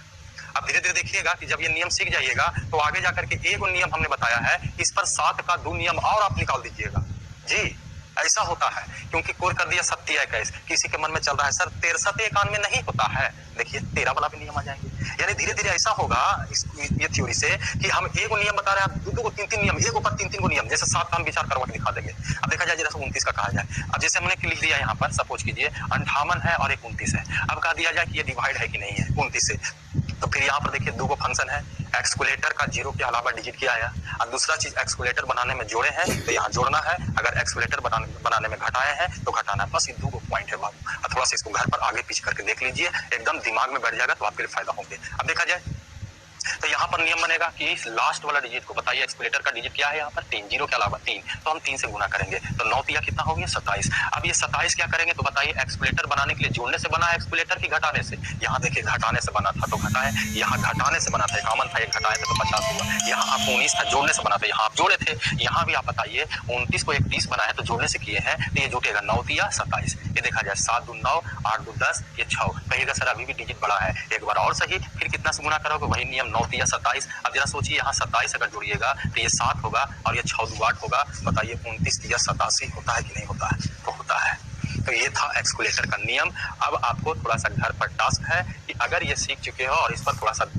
अब धीरे धीरे देखिएगा कि जब ये नियम सीख जाइएगा तो आगे जाकर के एक नियम हमने बताया है, इस पर 7 का 2 नियम और आप निकाल दीजिएगा जी। ऐसा होता है क्योंकि कोर कर दिया 70 21, किसी के मन में चल रहा है सर 63 91 नहीं होता है, देखिए 13 वाला भी नियम आ जाएंगे। यानी धीरे धीरे ऐसा होगा ये थ्योरी से कि हम एक नियम बता रहे हैं, आप 2 3 3 नियम, एक ऊपर 3 3 को नियम, जैसे 7 का हम विचार करवा के दिखा देंगे। अब देखा जाए जैसे 29 का कहा जाए, अब जैसे हमने लिख दिया यहाँ पर, सपोज कीजिए 58 है और एक 29 है। अब कहा दिया जाए कि ये डिवाइड है कि नहीं है 29 से, तो फिर यहाँ पर देखिए 2 फंक्शन है, एक्सक्यूलेटर का 0 के अलावा डिजिट क्या आया, और दूसरा चीज एक्सक्यूलेटर बनाने में जोड़े हैं तो यहाँ जोड़ना है, अगर एक्सक्यूलेटर बनाने में घटाए हैं तो घटाना है, बस ये 2 पॉइंट है बाबू। और थोड़ा सा इसको घर पर आगे पीछे करके देख लीजिए, एकदम दिमाग में बैठ जाएगा तो आपके लिए फायदा होंगे। अब देखा जाए तो यहाँ पर नियम बनेगा कि लास्ट वाला डिजिट को, बताइए एक्सक्यूलेटर का डिजिट क्या है यहाँ पर 3, 0 के अलावा 3, तो हम 3 से गुना करेंगे, तो 9 तिया कितना हो गया 27। अब ये 27 क्या करेंगे, तो बताइए एक्सक्यूलेटर बनाने के लिए जोड़ने से बना है एक्सक्यूलेटर की घटाने से, यहाँ देखिए घटाने से बना था तो घटाए, यहाँ घटाने से बना था 51 था, एक घटाए थे तो 50 हुआ, यहाँ आप 19 था जोड़ने से बना था, यहाँ आप जोड़े थे, यहाँ भी आप बताइए 29 को 30 बनाया तो जोड़ने से किए हैं, तो ये जुटेगा 9 तिया 27। ये देखा जाए 7 2 9 8 2 10, ये 6, कहिएगा सर अभी भी डिजिट बड़ा है, एक बार और सही, फिर कितना से गुना करोगे, वही नियम 9 तिया 27। अब जरा सोचिए यहाँ 27 अगर जोड़िएगा तो ये 7 होगा और ये 6 2 8 होगा, बताइए 29 तिया 87 होता है कि नहीं होता है, तो होता है। तो ये था एक्सक्यूलेटर का नियम। अब आपको थोड़ा सा घर पर टास्क है कि अगर ये सीख चुके हो और इस पर थोड़ा सा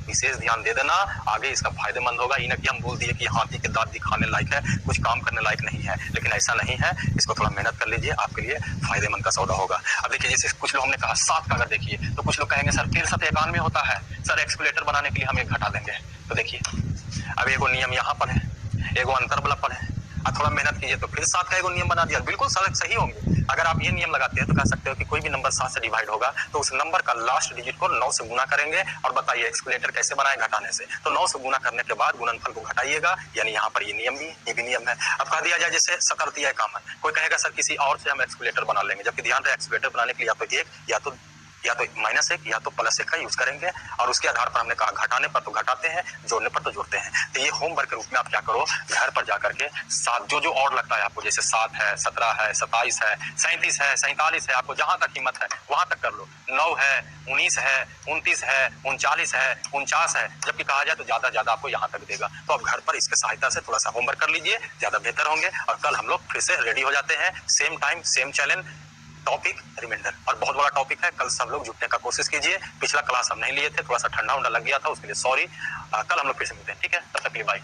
विशेष ध्यान दे देना, आगे इसका फायदेमंद होगा। ये ना कि हम बोल दिए कि हाथी के दांत दिखाने लायक है, कुछ काम करने लायक नहीं है, लेकिन ऐसा नहीं है, इसको थोड़ा मेहनत कर लीजिए, आपके लिए फायदेमंद का सौदा होगा। अब देखिए जैसे कुछ लोग हमने कहा 7 का अगर देखिए तो कुछ लोग कहेंगे सर 63 91 होता है, सर एक्सक्यूलेटर बनाने के लिए हम एक घटा देंगे, तो देखिए अब एगो नियम यहाँ पर है, एगो अंतर वाला पर है, और थोड़ा मेहनत कीजिए तो फिर 7 का एगो नियम बना दिया, बिल्कुल सही होंगे। अगर आप ये नियम लगाते हैं तो कह सकते हो कि कोई भी नंबर 7 से डिवाइड होगा तो उस नंबर का लास्ट डिजिट को 9 से गुना करेंगे, और बताइए एक्सक्यूलेटर कैसे बनाए, घटाने से, तो 9 से गुना करने के बाद गुणनफल को घटाइएगा, यानी यहाँ पर ये नियम भी, ये भी नियम है। अब कह दिया जाए जैसे 70 51, कोई कहेगा सर किसी और से हम एक्सक्यूलेटर बना लेंगे, जबकि ध्यान रहे एक्सक्यूलेटर बनाने के लिए या तो -1 या तो +1 का यूज करेंगे, और उसके आधार पर हमने कहा घटाने पर तो घटाते हैं, जोड़ने पर तो जोड़ते हैं। तो ये होमवर्क के रूप में आप क्या करो, घर पर जाकर के 7 जो और लगता है आपको, जैसे 7 है 17 है 27 है 37 है 47 है, आपको जहां तक हिम्मत है वहां तक कर लो, 9 है 19 है 29 है 39 है 49 है, जबकि कहा जाए तो ज्यादा आपको यहाँ तक देगा। तो आप घर पर इसके सहायता से थोड़ा सा होमवर्क कर लीजिए, ज्यादा बेहतर होंगे। और कल हम लोग फिर से रेडी हो जाते हैं, same time same challenge, topic reminder, और बहुत बड़ा टॉपिक है, कल सब लोग जुटने का कोशिश कीजिए। पिछला क्लास हम नहीं लिए थे, थोड़ा सा ठंडा लग गया था, उसके लिए सॉरी। कल हम लोग फिर से मिलते हैं, ठीक है, तब तक के लिए बाय।